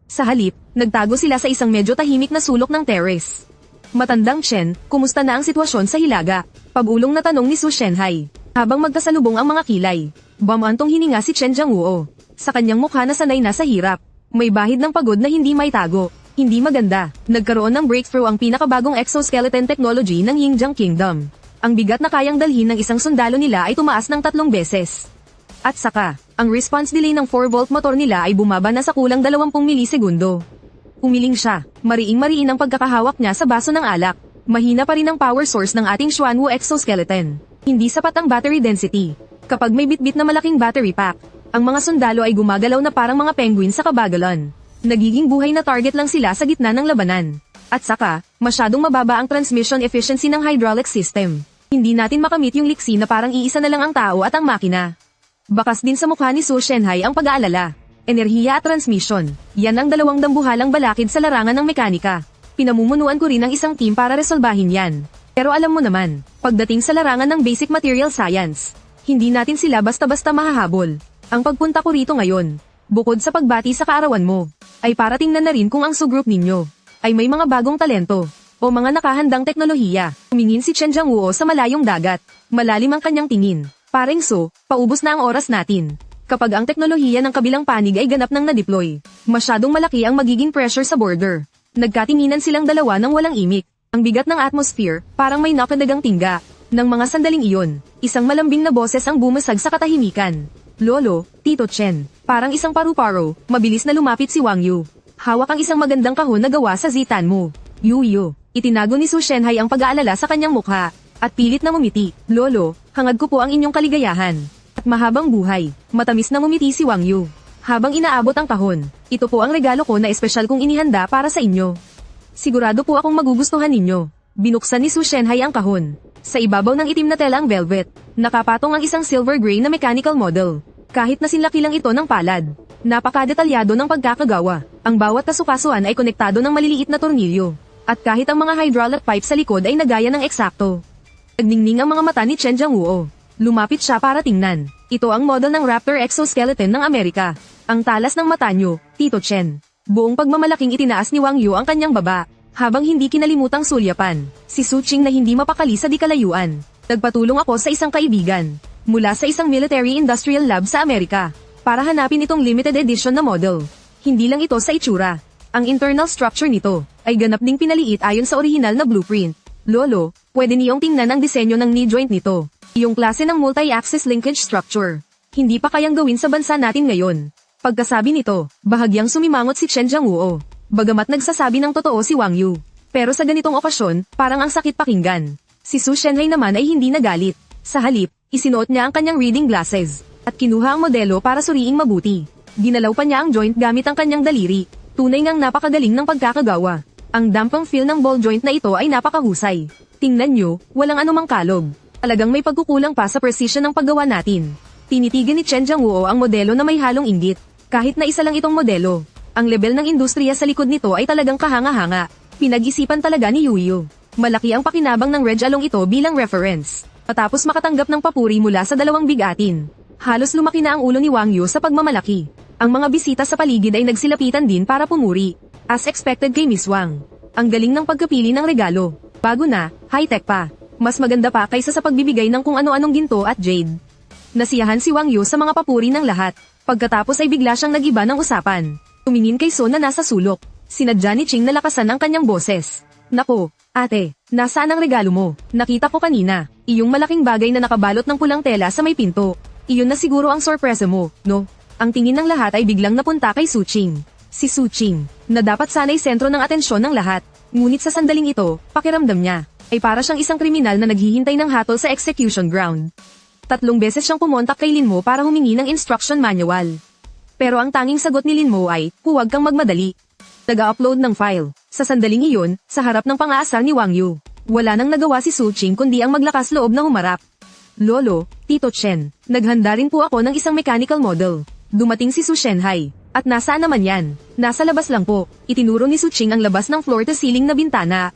Sa halip, nagtago sila sa isang medyo tahimik na sulok ng terrace. Matandang Chen, kumusta na ang sitwasyon sa Hilaga? Pabulong na tanong ni Su Shenhai. Habang magkasalubong ang mga kilay, bumantong hininga si Chen Jiangwoo. Sa kanyang mukha na sanay na sa hirap. May bahid ng pagod na hindi maitago. Hindi maganda. Nagkaroon ng breakthrough ang pinakabagong exoskeleton technology ng Yingjiang Kingdom. Ang bigat na kayang dalhin ng isang sundalo nila ay tumaas ng 3 beses. At saka, ang response delay ng 4-volt motor nila ay bumaba na sa kulang 20 milisegundo. Umiling siya. Mariing-mariin ang pagkakahawak niya sa baso ng alak. Mahina pa rin ang power source ng ating Xuanwu exoskeleton. Hindi sapat ang battery density. Kapag may bitbit na malaking battery pack, ang mga sundalo ay gumagalaw na parang mga penguin sa kabagalan. Nagiging buhay na target lang sila sa gitna ng labanan. At saka, masyadong mababa ang transmission efficiency ng hydraulic system. Hindi natin makamit yung liksi na parang iisa na lang ang tao at ang makina. Bakas din sa mukha ni Su Shenhai ang pag-aalala. Enerhiya at transmission, yan ang 2 dambuhalang balakid sa larangan ng mekanika. Pinamumunuan ko rin ang isang team para resolbahin yan. Pero alam mo naman, pagdating sa larangan ng basic material science, hindi natin sila basta-basta mahahabol. Ang pagpunta ko rito ngayon, bukod sa pagbati sa kaarawan mo, ay para tingnan na rin kung ang subgroup ninyo ay may mga bagong talento o mga nakahandang teknolohiya. Tumingin si Chen Jiangwoo sa malayong dagat. Malalim ang kanyang tingin. Pareng so, paubos na ang oras natin. Kapag ang teknolohiya ng kabilang panig ay ganap nang na-deploy, masyadong malaki ang magiging pressure sa border. Nagkatinginan silang dalawa ng walang imik. Ang bigat ng atmosphere, parang may nakadagang tingga. Nang mga sandaling iyon, isang malambing na boses ang bumasag sa katahimikan. Lolo, Tito Chen. Parang isang paru-paro, mabilis na lumapit si Wang Yu. Hawak ang isang magandang kahon na gawa sa zitan mo. Yu. Itinago ni Su Shenhai ang pag-aalala sa kanyang mukha. At pilit na ngumiti. Lolo, hangad ko po ang inyong kaligayahan. At mahabang buhay. Matamis na ngumiti si Wang Yu. Habang inaabot ang kahon, ito po ang regalo ko na espesyal kong inihanda para sa inyo. Sigurado po akong magugustuhan ninyo. Binuksan ni Su Shenhai ang kahon. Sa ibabaw ng itim na telang velvet, nakapatong ang isang silver gray na mechanical model. Kahit na sinlaki lang ito ng palad, napakadetalyado ng pagkakagawa. Ang bawat kasukasuan ay konektado ng maliliit na tornilyo. At kahit ang mga hydraulic pipe sa likod ay nagaya ng eksakto. Nagningning ang mga mata ni Chen Jiangwoo. Lumapit siya para tingnan. Ito ang model ng Raptor exoskeleton ng Amerika. Ang talas ng mata niyo, Tito Chen. Buong pagmamalaking itinaas ni Wang Yu ang kanyang baba, habang hindi kinalimutang sulyapan. Si Su Qing na hindi mapakali sa di kalayuan. Nagpatulong ako sa isang kaibigan, mula sa isang military industrial lab sa Amerika, para hanapin itong limited edition na model. Hindi lang ito sa itsura. Ang internal structure nito, ay ganap ding pinaliit ayon sa orihinal na blueprint. Lolo, pwede niyong tingnan ang disenyo ng knee joint nito. Iyong klase ng multi-axis linkage structure. Hindi pa kayang gawin sa bansa natin ngayon. Pagkasabi nito, bahagyang sumimangot si Chen Jiangwoo. Bagamat nagsasabi ng totoo si Wang Yu. Pero sa ganitong okasyon, parang ang sakit pakinggan. Si Su Shenhai naman ay hindi nagalit. Sa halip, isinuot niya ang kanyang reading glasses. At kinuha ang modelo para suriing mabuti. Ginalaw pa niya ang joint gamit ang kanyang daliri. Tunay ngang napakagaling ng pagkakagawa. Ang dampang feel ng ball joint na ito ay napakahusay. Tingnan nyo, walang anumang kalog. Talagang may pagkukulang pa sa precision ng paggawa natin. Tinitigan ni Chen Jiangwoo ang modelo na may halong inggit. Kahit na isa lang itong modelo, ang level ng industriya sa likod nito ay talagang kahanga-hanga. Pinag-isipan talaga ni Yu. Malaki ang pakinabang ng Reg Along ito bilang reference. Matapos makatanggap ng papuri mula sa 2 bigatin, halos lumaki na ang ulo ni Wang Yu sa pagmamalaki. Ang mga bisita sa paligid ay nagsilapitan din para pumuri. As expected kay Miss Wang. Ang galing ng pagkapili ng regalo. Bago na, high-tech pa. Mas maganda pa kaysa sa pagbibigay ng kung ano-anong ginto at jade. Nasiyahan si Wang Yu sa mga papuri ng lahat. Pagkatapos ay bigla siyang nag-iba ng usapan. Tumingin kay So na nasa sulok. Sinadya ni Ching na lakasan ang kanyang boses. Nako, ate, nasaan ang regalo mo? Nakita ko kanina. Iyong malaking bagay na nakabalot ng pulang tela sa may pinto. Iyon na siguro ang sorpresa mo, no? Ang tingin ng lahat ay biglang napunta kay Su Ching. Si Su Ching, na dapat sana'y sentro ng atensyon ng lahat. Ngunit sa sandaling ito, pakiramdam niya, ay para siyang isang kriminal na naghihintay ng hatol sa execution ground. 3 beses siyang pumontak kay Lin Mo para humingi ng instruction manual. Pero ang tanging sagot ni Lin Mo ay, huwag kang magmadali. Nag-upload ng file. Sa sandaling iyon, sa harap ng pang-aasar ni Wang Yu, wala nang nagawa si Su Ching kundi ang maglakas loob na humarap. Lolo, Tito Chen, naghanda rin po ako ng isang mechanical model. Dumating si Su Shenhai. At nasaan naman yan? Nasa labas lang po. Itinuro ni Su Ching ang labas ng floor-to-ceiling na bintana.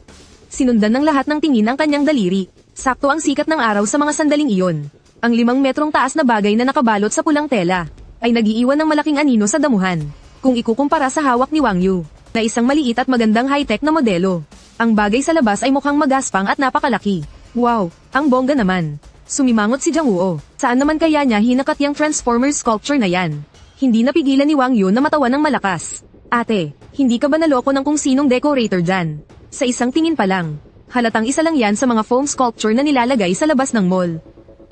Sinundan ng lahat ng tingin ang kanyang daliri. Sakto ang sikat ng araw sa mga sandaling iyon. Ang 5 metrong taas na bagay na nakabalot sa pulang tela ay nag-iiwan ng malaking anino sa damuhan. Kung ikukumpara sa hawak ni Wang Yu, na isang maliit at magandang high-tech na modelo. Ang bagay sa labas ay mukhang magaspang at napakalaki. Wow, ang bongga naman. Sumimangot si Jiang Wuo. Saan naman kaya niya hinakat yung Transformers sculpture na yan? Hindi napigilan ni Wang Yu na matawa ng malakas. Ate, hindi ka ba naloko ng kung sinong decorator dyan? Sa isang tingin pa lang, halatang isa lang yan sa mga foam sculpture na nilalagay sa labas ng mall.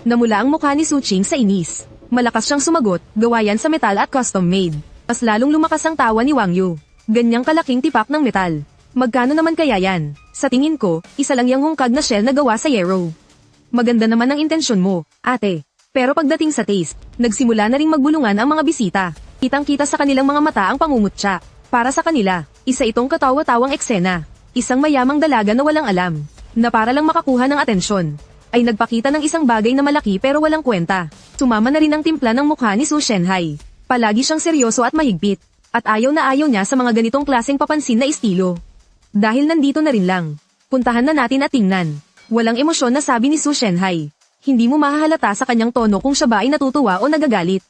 Namula ang mukha ni Su Ching sa inis. Malakas siyang sumagot, gawa yan sa metal at custom made. Mas lalong lumakas ang tawa ni Wang Yu. Ganyang kalaking tipak ng metal. Magkano naman kaya yan? Sa tingin ko, isa lang yung hungkag na shell na gawa sa Yero. Maganda naman ang intensyon mo, ate. Pero pagdating sa taste, nagsimula na ring magbulungan ang mga bisita. Kitang-kita sa kanilang mga mata ang pangungutya. Para sa kanila, isa itong katawa-tawang eksena. Isang mayamang dalaga na walang alam, na para lang makakuha ng atensyon, ay nagpakita ng isang bagay na malaki pero walang kwenta. Sumama na rin ang timpla ng mukha ni Su Shenhai. Palagi siyang seryoso at mahigpit. At ayaw na ayaw niya sa mga ganitong klaseng papansin na estilo. Dahil nandito na rin lang. Puntahan na natin at tingnan. Walang emosyon na sabi ni Su Shenhai. Hindi mo mahahalata sa kanyang tono kung siya ba ay natutuwa o nagagalit.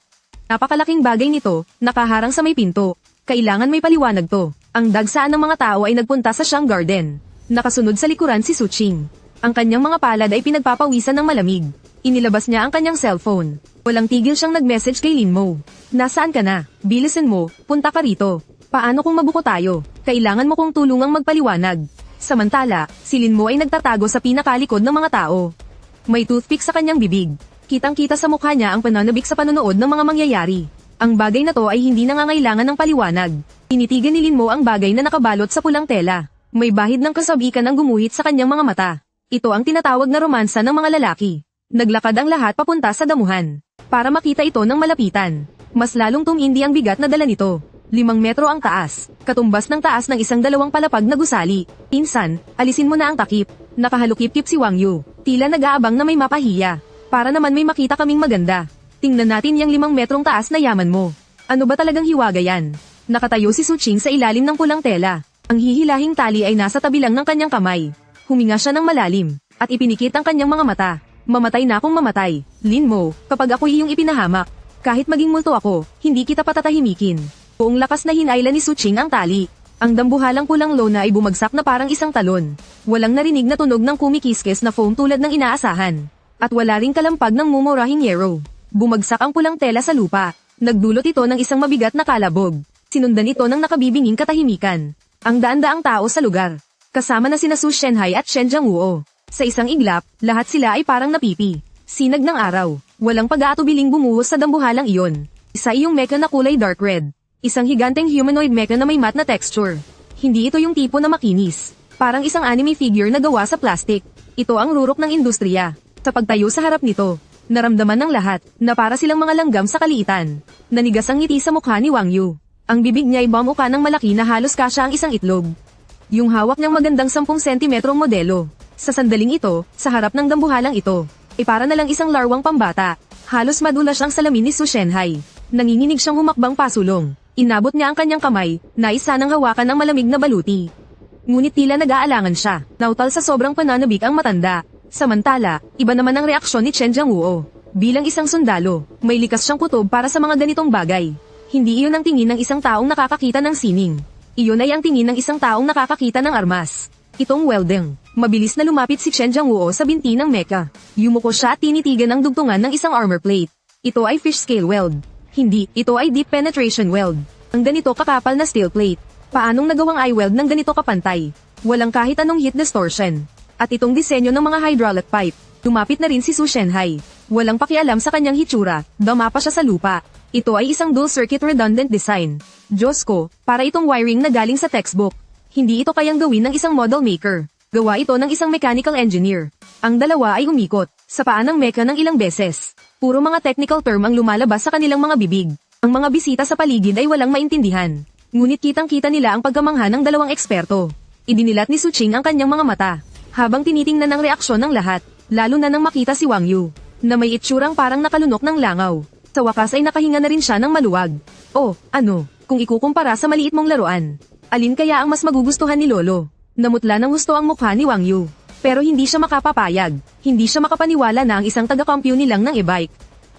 Napakalaking bagay nito, nakaharang sa may pinto. Kailangan may paliwanag to. Ang dagsaan ng mga tao ay nagpunta sa Shang Garden. Nakasunod sa likuran si Su Ching. Ang kanyang mga palad ay pinagpapawisan ng malamig. Inilabas niya ang kanyang cellphone. Walang tigil siyang nag-message kay Lin Mo. Nasaan ka na? Bilisan mo, punta ka rito. Paano kung mabuko tayo? Kailangan mo kong tulungang magpaliwanag. Samantala, si Lin Mo ay nagtatago sa pinakalikod ng mga tao. May toothpick sa kanyang bibig. Kitang-kita sa mukha niya ang pananabik sa panonood ng mga mangyayari. Ang bagay na to ay hindi nangangailangan ng paliwanag. Tinitigan ni Lin Mo ang bagay na nakabalot sa pulang tela. May bahid ng kasabikan ang gumuhit sa kanyang mga mata. Ito ang tinatawag na romansa ng mga lalaki. Naglakad ang lahat papunta sa damuhan. Para makita ito ng malapitan. Mas lalong tumindi ang bigat na dala nito. 5 metro ang taas. Katumbas ng taas ng isang 2 palapag na gusali. Pinsan, alisin mo na ang takip. Nakahalukip-kip si Wang Yu. Tila nag-aabang na may mapahiya. Para naman may makita kaming maganda. Tingnan natin yung 5 metrong taas na yaman mo. Ano ba talagang hiwaga yan? Nakatayo si Su Ching sa ilalim ng pulang tela. Ang hihilahing tali ay nasa tabi lang ng kanyang kamay. Huminga siya ng malalim. At ipinikit ang kanyang mga mata. Mamatay na akong mamatay. Lin Mo, kapag ako'y iyong ipinahamak, kahit maging multo ako, hindi kita patatahimikin. Buong lakas na hinayla ni Su Ching ang tali. Ang dambuhalang pulang lona ay bumagsak na parang isang talon. Walang narinig na tunog ng kumikiskes na foam tulad ng inaasahan. At wala ring kalampag ng mumurahing Yero. Bumagsak ang pulang tela sa lupa. Nagdulot ito ng isang mabigat na kalabog. Sinundan ito ng nakabibinging katahimikan. Ang daan-daang tao sa lugar. Kasama na sina Su Shenhai at Shen Jiangwoo. Sa isang iglap, lahat sila ay parang napipi. Sinag ng araw. Walang pag-aatubiling bumuhos sa dambuhalang iyon. Isa iyong mecha na kulay dark red. Isang higanteng humanoid mecha na may matte na texture. Hindi ito yung tipo na makinis. Parang isang anime figure na gawa sa plastic. Ito ang rurok ng industriya. Sa pagtayo sa harap nito, naramdaman ng lahat na para silang mga langgam sa kaliitan. Nanigas ang ngiti sa mukha ni Wang Yu. Ang bibig niya ay bumuka ng malaki na halos kasya ang isang itlog. Yung hawak niyang magandang 10 sentimetrong modelo. Sa sandaling ito, sa harap ng dambuhalang ito, ay para na lang isang larwang pambata. Halos madulas ang salamin ni Su Shenhai. Nanginginig siyang humakbang pasulong. Inabot niya ang kanyang kamay, nais sanang hawakan ang malamig na baluti. Ngunit tila nag-aalangan siya, nautal sa sobrang pananabik ang matanda. Samantala, iba naman ang reaksyon ni Chen Jiangwoo. Bilang isang sundalo, may likas siyang kutob para sa mga ganitong bagay. Hindi iyon ang tingin ng isang taong nakakakita ng sining. Iyon ay ang tingin ng isang taong nakakakita ng armas. Itong welding. Mabilis na lumapit si Chen Jiangwoo sa binti ng mecha. Yumuko siya at tinitigan ang dugtungan ng isang armor plate. Ito ay fish scale weld. Hindi, ito ay deep penetration weld. Ang ganito kakapal na steel plate. Paanong nagawang i-weld ng ganito kapantay? Walang kahit anong heat distortion. At itong disenyo ng mga hydraulic pipe. Lumapit na rin si Su Shenhai. Walang pakialam sa kanyang hitsura, dama pa siya sa lupa. Ito ay isang dual circuit redundant design. Diyos ko, para itong wiring na galing sa textbook. Hindi ito kayang gawin ng isang model maker. Gawa ito ng isang mechanical engineer. Ang dalawa ay umikot sa paan ng mecha ng ilang beses. Puro mga technical term ang lumalabas sa kanilang mga bibig. Ang mga bisita sa paligid ay walang maintindihan. Ngunit kitang-kita nila ang pagkamangha ng dalawang eksperto. Idinilat ni Su Qing ang kanyang mga mata. Habang tinitingnan ang reaksyon ng lahat, lalo na nang makita si Wang Yu, na may itsurang parang nakalunok ng langaw. Sa wakas ay nakahinga na rin siya ng maluwag. Oh, ano, kung ikukumpara sa maliit mong laruan, alin kaya ang mas magugustuhan ni Lolo? Namutla ng gusto ang mukha ni Wang Yu. Pero hindi siya makapapayag. Hindi siya makapaniwala na ang isang taga-compute nilang ng e-bike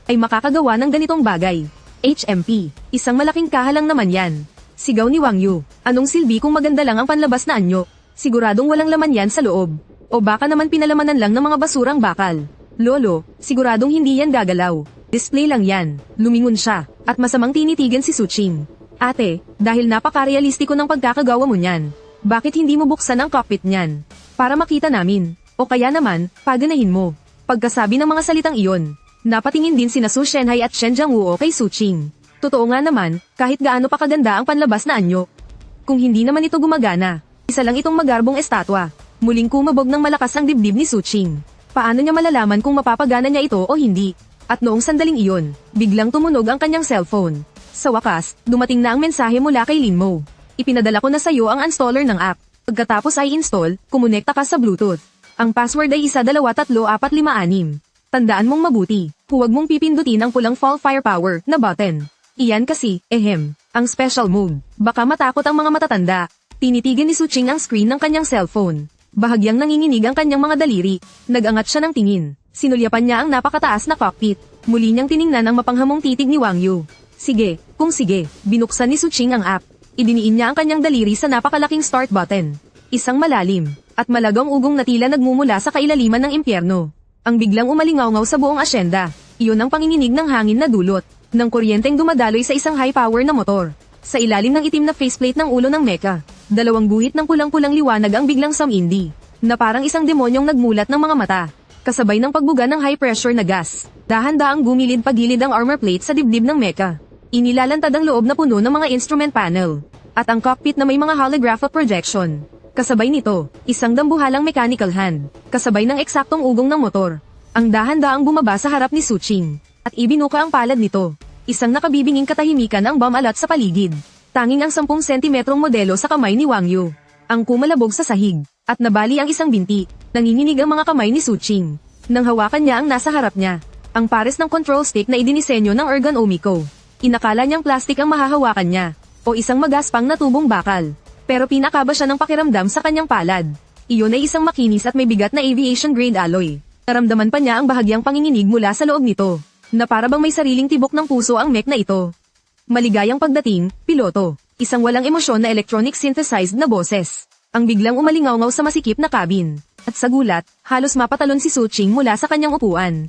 ay makakagawa ng ganitong bagay. HMP, isang malaking kahalang naman yan. Sigaw ni Wang Yu. Anong silbi kung maganda lang ang panlabas na anyo? Siguradong walang laman yan sa loob. O baka naman pinalamanan lang ng mga basurang bakal. Lolo, siguradong hindi yan gagalaw. Display lang yan. Lumingon siya, at masamang tinitigan si Su Qing. Ate, dahil napaka-realistiko ng pagkakagawa mo niyan, bakit hindi mo buksan ang cockpit niyan? Para makita namin. O kaya naman, paganahin mo. Pagkasabi ng mga salitang iyon, napatingin din sina Su Shenhai at Shen Jiangwoo kay Su Qing. Totoo nga naman, kahit gaano pa kaganda ang panlabas na anyo. Kung hindi naman ito gumagana, isa lang itong magarbong estatwa. Muling kumabog ng malakas ang dibdib ni Su Qing. Paano niya malalaman kung mapapagana niya ito o hindi? At noong sandaling iyon, biglang tumunog ang kanyang cellphone. Sa wakas, dumating na ang mensahe mula kay Linmo. Ipinadala ko na sa iyo ang installer ng app. Pagkatapos ay install, kumonekta ka sa Bluetooth. Ang password ay 123456. Tandaan mong mabuti, huwag mong pipindutin ang pulang fall firepower na button. Iyan kasi, ang special mode. Baka matakot ang mga matatanda. Tinitigan ni Su Qing ang screen ng kanyang cellphone. Bahagyang nanginginig ang kanyang mga daliri. Nag-angat siya ng tingin. Sinulyapan niya ang napakataas na cockpit. Muli niyang tiningnan ang mapanghamong titig ni Wang Yu. Sige, kung sige, binuksan ni Su Qing ang app. Idiniin niya ang kanyang daliri sa napakalaking start button. Isang malalim, at malagang ugong na tila nagmumula sa kailaliman ng impyerno. Ang biglang umalingaw-ngaw sa buong asyenda. Iyon ang panginginig ng hangin na dulot ng kuryenteng dumadaloy sa isang high-power na motor. Sa ilalim ng itim na faceplate ng ulo ng mecha, dalawang guhit ng pulang-pulang liwanag ang biglang sumindi, na parang isang demonyong nagmulat ng mga mata. Kasabay ng pagbuga ng high-pressure na gas, dahan-daang gumilid pagilid ang armor plate sa dibdib ng mecha. Inilalantad ang loob na puno ng mga instrument panel, at ang cockpit na may mga holographic projection. Kasabay nito, isang dambuhalang mechanical hand, kasabay ng eksaktong ugong ng motor. Ang dahan-daang bumaba sa harap ni Su Qing, at ibinuka ang palad nito. Isang nakabibinging katahimikan ang bomb-alot sa paligid. Tanging ang 10 sentimetrong modelo sa kamay ni Wang Yu. Ang kumalabog sa sahig, at nabali ang isang binti. Nanginginig ang mga kamay ni Su Qing. Nang hawakan niya ang nasa harap niya, ang pares ng control stick na idinisenyo ng Ergon Omiko. Inakala niyang plastik ang mahahawakan niya, o isang magaspang na tubong bakal. Pero pinakaba siya ng pakiramdam sa kanyang palad. Iyon ay isang makinis at may bigat na aviation-grade alloy. Naramdaman pa niya ang bahagyang panginginig mula sa loob nito, na para bang may sariling tibok ng puso ang mech na ito. Maligayang pagdating, piloto. Isang walang emosyon na electronic synthesized na boses. Ang biglang umalingaw-ngaw sa masikip na cabin. At sa gulat, halos mapatalon si Su Qing mula sa kanyang upuan.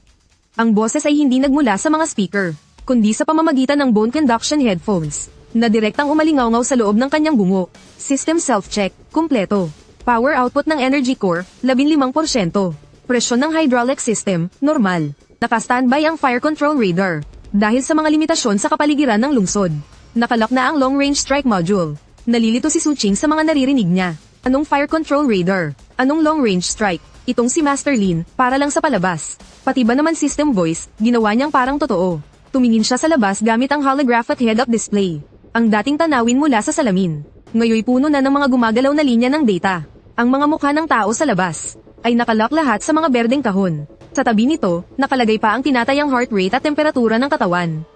Ang boses ay hindi nagmula sa mga speaker, kundi sa pamamagitan ng bone conduction headphones, na direktang umalingaw-ngaw sa loob ng kanyang bungo. System self-check, kumpleto. Power output ng energy core, 15%. Presyon ng hydraulic system, normal. Naka-standby ang fire control radar, dahil sa mga limitasyon sa kapaligiran ng lungsod. Nakalock na ang long-range strike module. Nalilito si Su Qing sa mga naririnig niya. Anong fire control radar? Anong long-range strike? Itong si Master Lin, para lang sa palabas. Pati ba naman system voice, ginawa niyang parang totoo. Tumingin siya sa labas gamit ang holographic head-up display. Ang dating tanawin mula sa salamin. Ngayoy puno na ng mga gumagalaw na linya ng data. Ang mga mukha ng tao sa labas ay nakalock lahat sa mga berdeng kahon. Sa tabi nito, nakalagay pa ang tinatayang heart rate at temperatura ng katawan.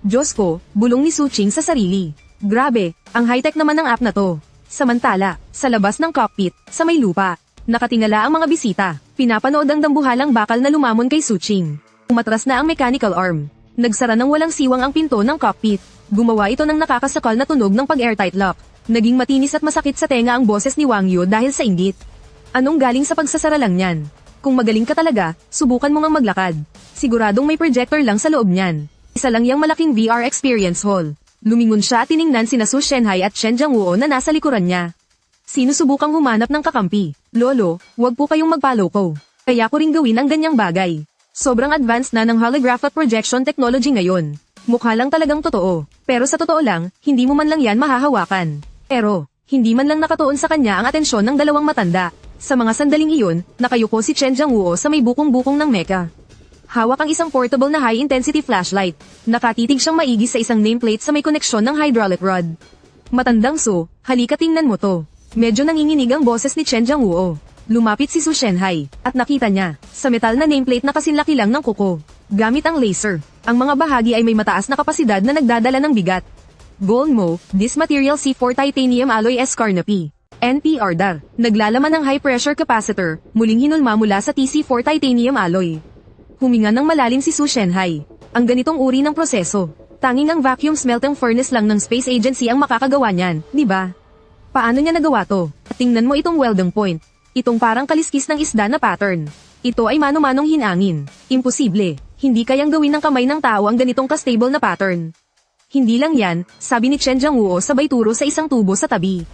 Diyos ko, bulong ni Su Qing sa sarili. Grabe, ang high-tech naman ng app na to. Samantala, sa labas ng cockpit, sa may lupa, nakatingala ang mga bisita. Pinapanood ang dambuhalang bakal na lumamon kay Su Qing. Umatras na ang mechanical arm. Nagsara ng walang siwang ang pinto ng cockpit. Gumawa ito ng nakakasakal na tunog ng pag-airtight lock. Naging matinis at masakit sa tenga ang boses ni Wang Yu dahil sa inggit. Anong galing sa pagsasara lang yan? Kung magaling ka talaga, subukan mo ngang maglakad. Siguradong may projector lang sa loob niyan. Isa lang yang malaking VR experience hall. Lumingon siya at tiningnan sina Su Shenhai at Chen Jiangwoo na nasa likuran niya. Sinusubukang humanap ng kakampi. Lolo, wag po kayong magpaloko. Kaya ko ring gawin ang ganyang bagay. Sobrang advanced na ng holograph at projection technology ngayon. Mukha lang talagang totoo. Pero sa totoo lang, hindi mo man lang yan mahahawakan. Pero, hindi man lang nakatuon sa kanya ang atensyon ng dalawang matanda. Sa mga sandaling iyon, nakayuko si Chen Jiangwoo sa may bukong-bukong ng mecha. Hawak ang isang portable na high-intensity flashlight. Nakatitig siyang maigi sa isang nameplate sa may koneksyon ng hydraulic rod. Matandang Su, halika tingnan mo to. Medyo nanginginig ang boses ni Chen Jiangwoo. Lumapit si Su Shenhai, at nakita niya, sa metal na nameplate na kasinlaki lang ng kuko. Gamit ang laser, ang mga bahagi ay may mataas na kapasidad na nagdadala ng bigat. Gold Mo, this material C4 titanium alloy S Carnaby. NPR DAR, naglalaman ng high-pressure capacitor, muling hinulma mula sa TC4 titanium alloy. Huminga ng malalim si Su Shenhai. Ang ganitong uri ng proseso, tanging ang vacuum smelting furnace lang ng Space Agency ang makakagawa niyan, di ba? Paano niya nagawa to? Tingnan mo itong welding point. Itong parang kaliskis ng isda na pattern. Ito ay mano-manong hinangin. Imposible. Hindi kayang gawin ng kamay ng tao ang ganitong ka-stable na pattern. Hindi lang yan, sabi ni Chen Jiangwoo sabay turo sa isang tubo sa tabi.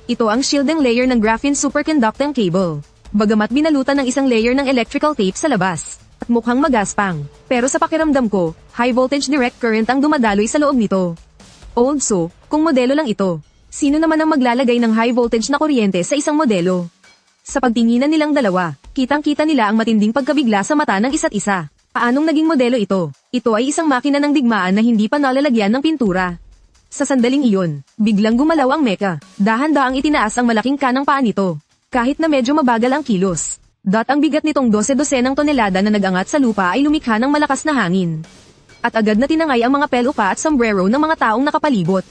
Ito ang shielding layer ng graphene superconducting cable. Bagamat binalutan ng isang layer ng electrical tape sa labas. At mukhang magaspang. Pero sa pakiramdam ko, high voltage direct current ang dumadaloy sa loob nito. Old So, kung modelo lang ito. Sino naman ang maglalagay ng high voltage na kuryente sa isang modelo? Sa pagtinginan nilang dalawa, kitang-kita nila ang matinding pagkabigla sa mata ng isa't isa. Paanong naging modelo ito? Ito ay isang makina ng digmaan na hindi pa nalalagyan ng pintura. Sa sandaling iyon, biglang gumalaw ang mecha. Dahan-daang itinaas ang malaking kanang paa nito. Kahit na medyo mabagal ang kilos. Ang bigat nitong 12-12 tonelada na nagangat sa lupa ay lumikha ng malakas na hangin. At agad na tinangay ang mga peluka at sombrero ng mga taong nakapalibot.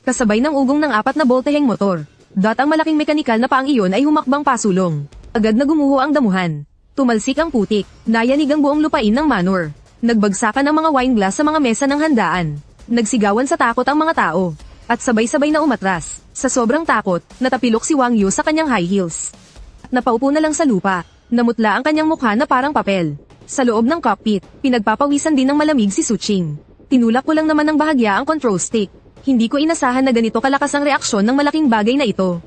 Kasabay ng ugong ng 4 na bolteheng motor. Ang malaking mekanikal na paang iyon ay humakbang pasulong. Agad na gumuho ang damuhan. Tumalsik ang putik. Nayanig ang buong lupain ng manor. Nagbagsakan ang mga wine glass sa mga mesa ng handaan. Nagsigawan sa takot ang mga tao. At sabay-sabay na umatras. Sa sobrang takot, natapilok si Wang Yu sa kanyang high heels. Napaupo na lang sa lupa. Namutla ang kanyang mukha na parang papel. Sa loob ng cockpit, pinagpapawisan din ng malamig si Su Qing. Tinulak ko lang naman ng bahagya ang control stick. Hindi ko inasahan na ganito kalakas ang reaksyon ng malaking bagay na ito.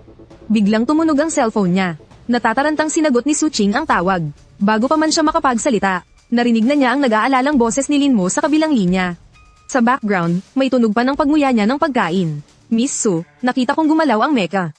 Biglang tumunog ang cellphone niya. Natatarantang sinagot ni Su Qing ang tawag. Bago pa man siya makapagsalita, narinig na niya ang nag-aalalang boses ni Lin Mo sa kabilang linya. Sa background, may tunog pa ng pagnguya niya ng pagkain. Miss Su, nakita kong gumalaw ang mecha.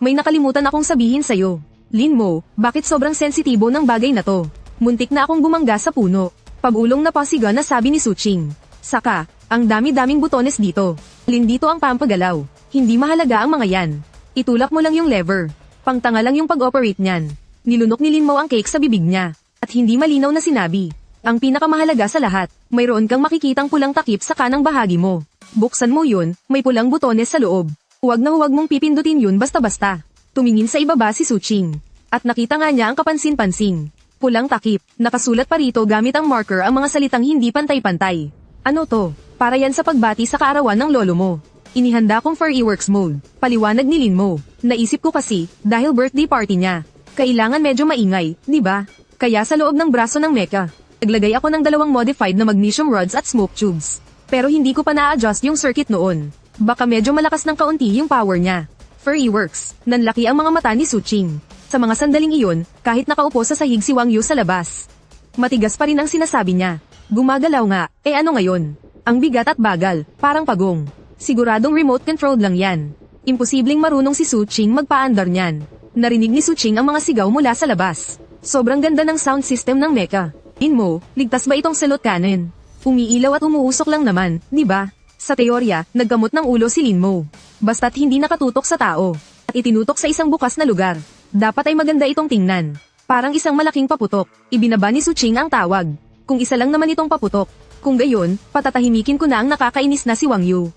May nakalimutan akong sabihin sa'yo. Lin Mo, bakit sobrang sensitibo ng bagay na to? Muntik na akong bumangga sa puno. Pag-ulong na pasiga na sabi ni Su Qing. Saka, ang dami-daming butones dito. Lin dito ang pampagalaw. Hindi mahalaga ang mga yan. Itulak mo lang yung lever. Pangtanga lang yung pag-operate niyan. Nilunok ni Lin Mo ang cake sa bibig niya. At hindi malinaw na sinabi. Ang pinakamahalaga sa lahat, mayroon kang makikitang pulang takip sa kanang bahagi mo. Buksan mo yun, may pulang butones sa loob. Huwag na huwag mong pipindutin yun basta-basta. Tumingin sa ibaba si Su Qing. At nakita nga niya ang kapansin-pansin. Pulang takip, nakasulat pa rito gamit ang marker ang mga salitang hindi pantay-pantay. Ano to? Para yan sa pagbati sa kaarawan ng lolo mo. Inihanda kong for e-works mode. Paliwanag ni Lin Mo. Naisip ko kasi, dahil birthday party niya. Kailangan medyo maingay, di ba? Kaya sa loob ng braso ng mecha, naglagay ako ng 2 modified na magnesium rods at smoke tubes. Pero hindi ko pa na-adjust yung circuit noon. Baka medyo malakas ng kaunti yung power niya. For e-works, nanlaki ang mga mata ni Su Qing. Sa mga sandaling iyon, kahit nakaupo sa sahig si Wang Yu sa labas. Matigas pa rin ang sinasabi niya. Gumagalaw nga, ano ngayon? Ang bigat at bagal, parang pagong. Siguradong remote controlled lang yan. Imposibleng marunong si Su Qing magpaandar niyan. Narinig ni Su Qing ang mga sigaw mula sa labas. Sobrang ganda ng sound system ng mecha. Lin Mo, ligtas ba itong selot cannon? Umiilaw at umuusok lang naman, di ba? Sa teorya, nagkamot ng ulo si Lin Mo. Basta't hindi nakatutok sa tao. At itinutok sa isang bukas na lugar. Dapat ay maganda itong tingnan. Parang isang malaking paputok. Ibinaba ni Su Qing ang tawag. Kung isa lang naman itong paputok. Kung gayon, patatahimikin ko na ang nakakainis na si Wang Yu.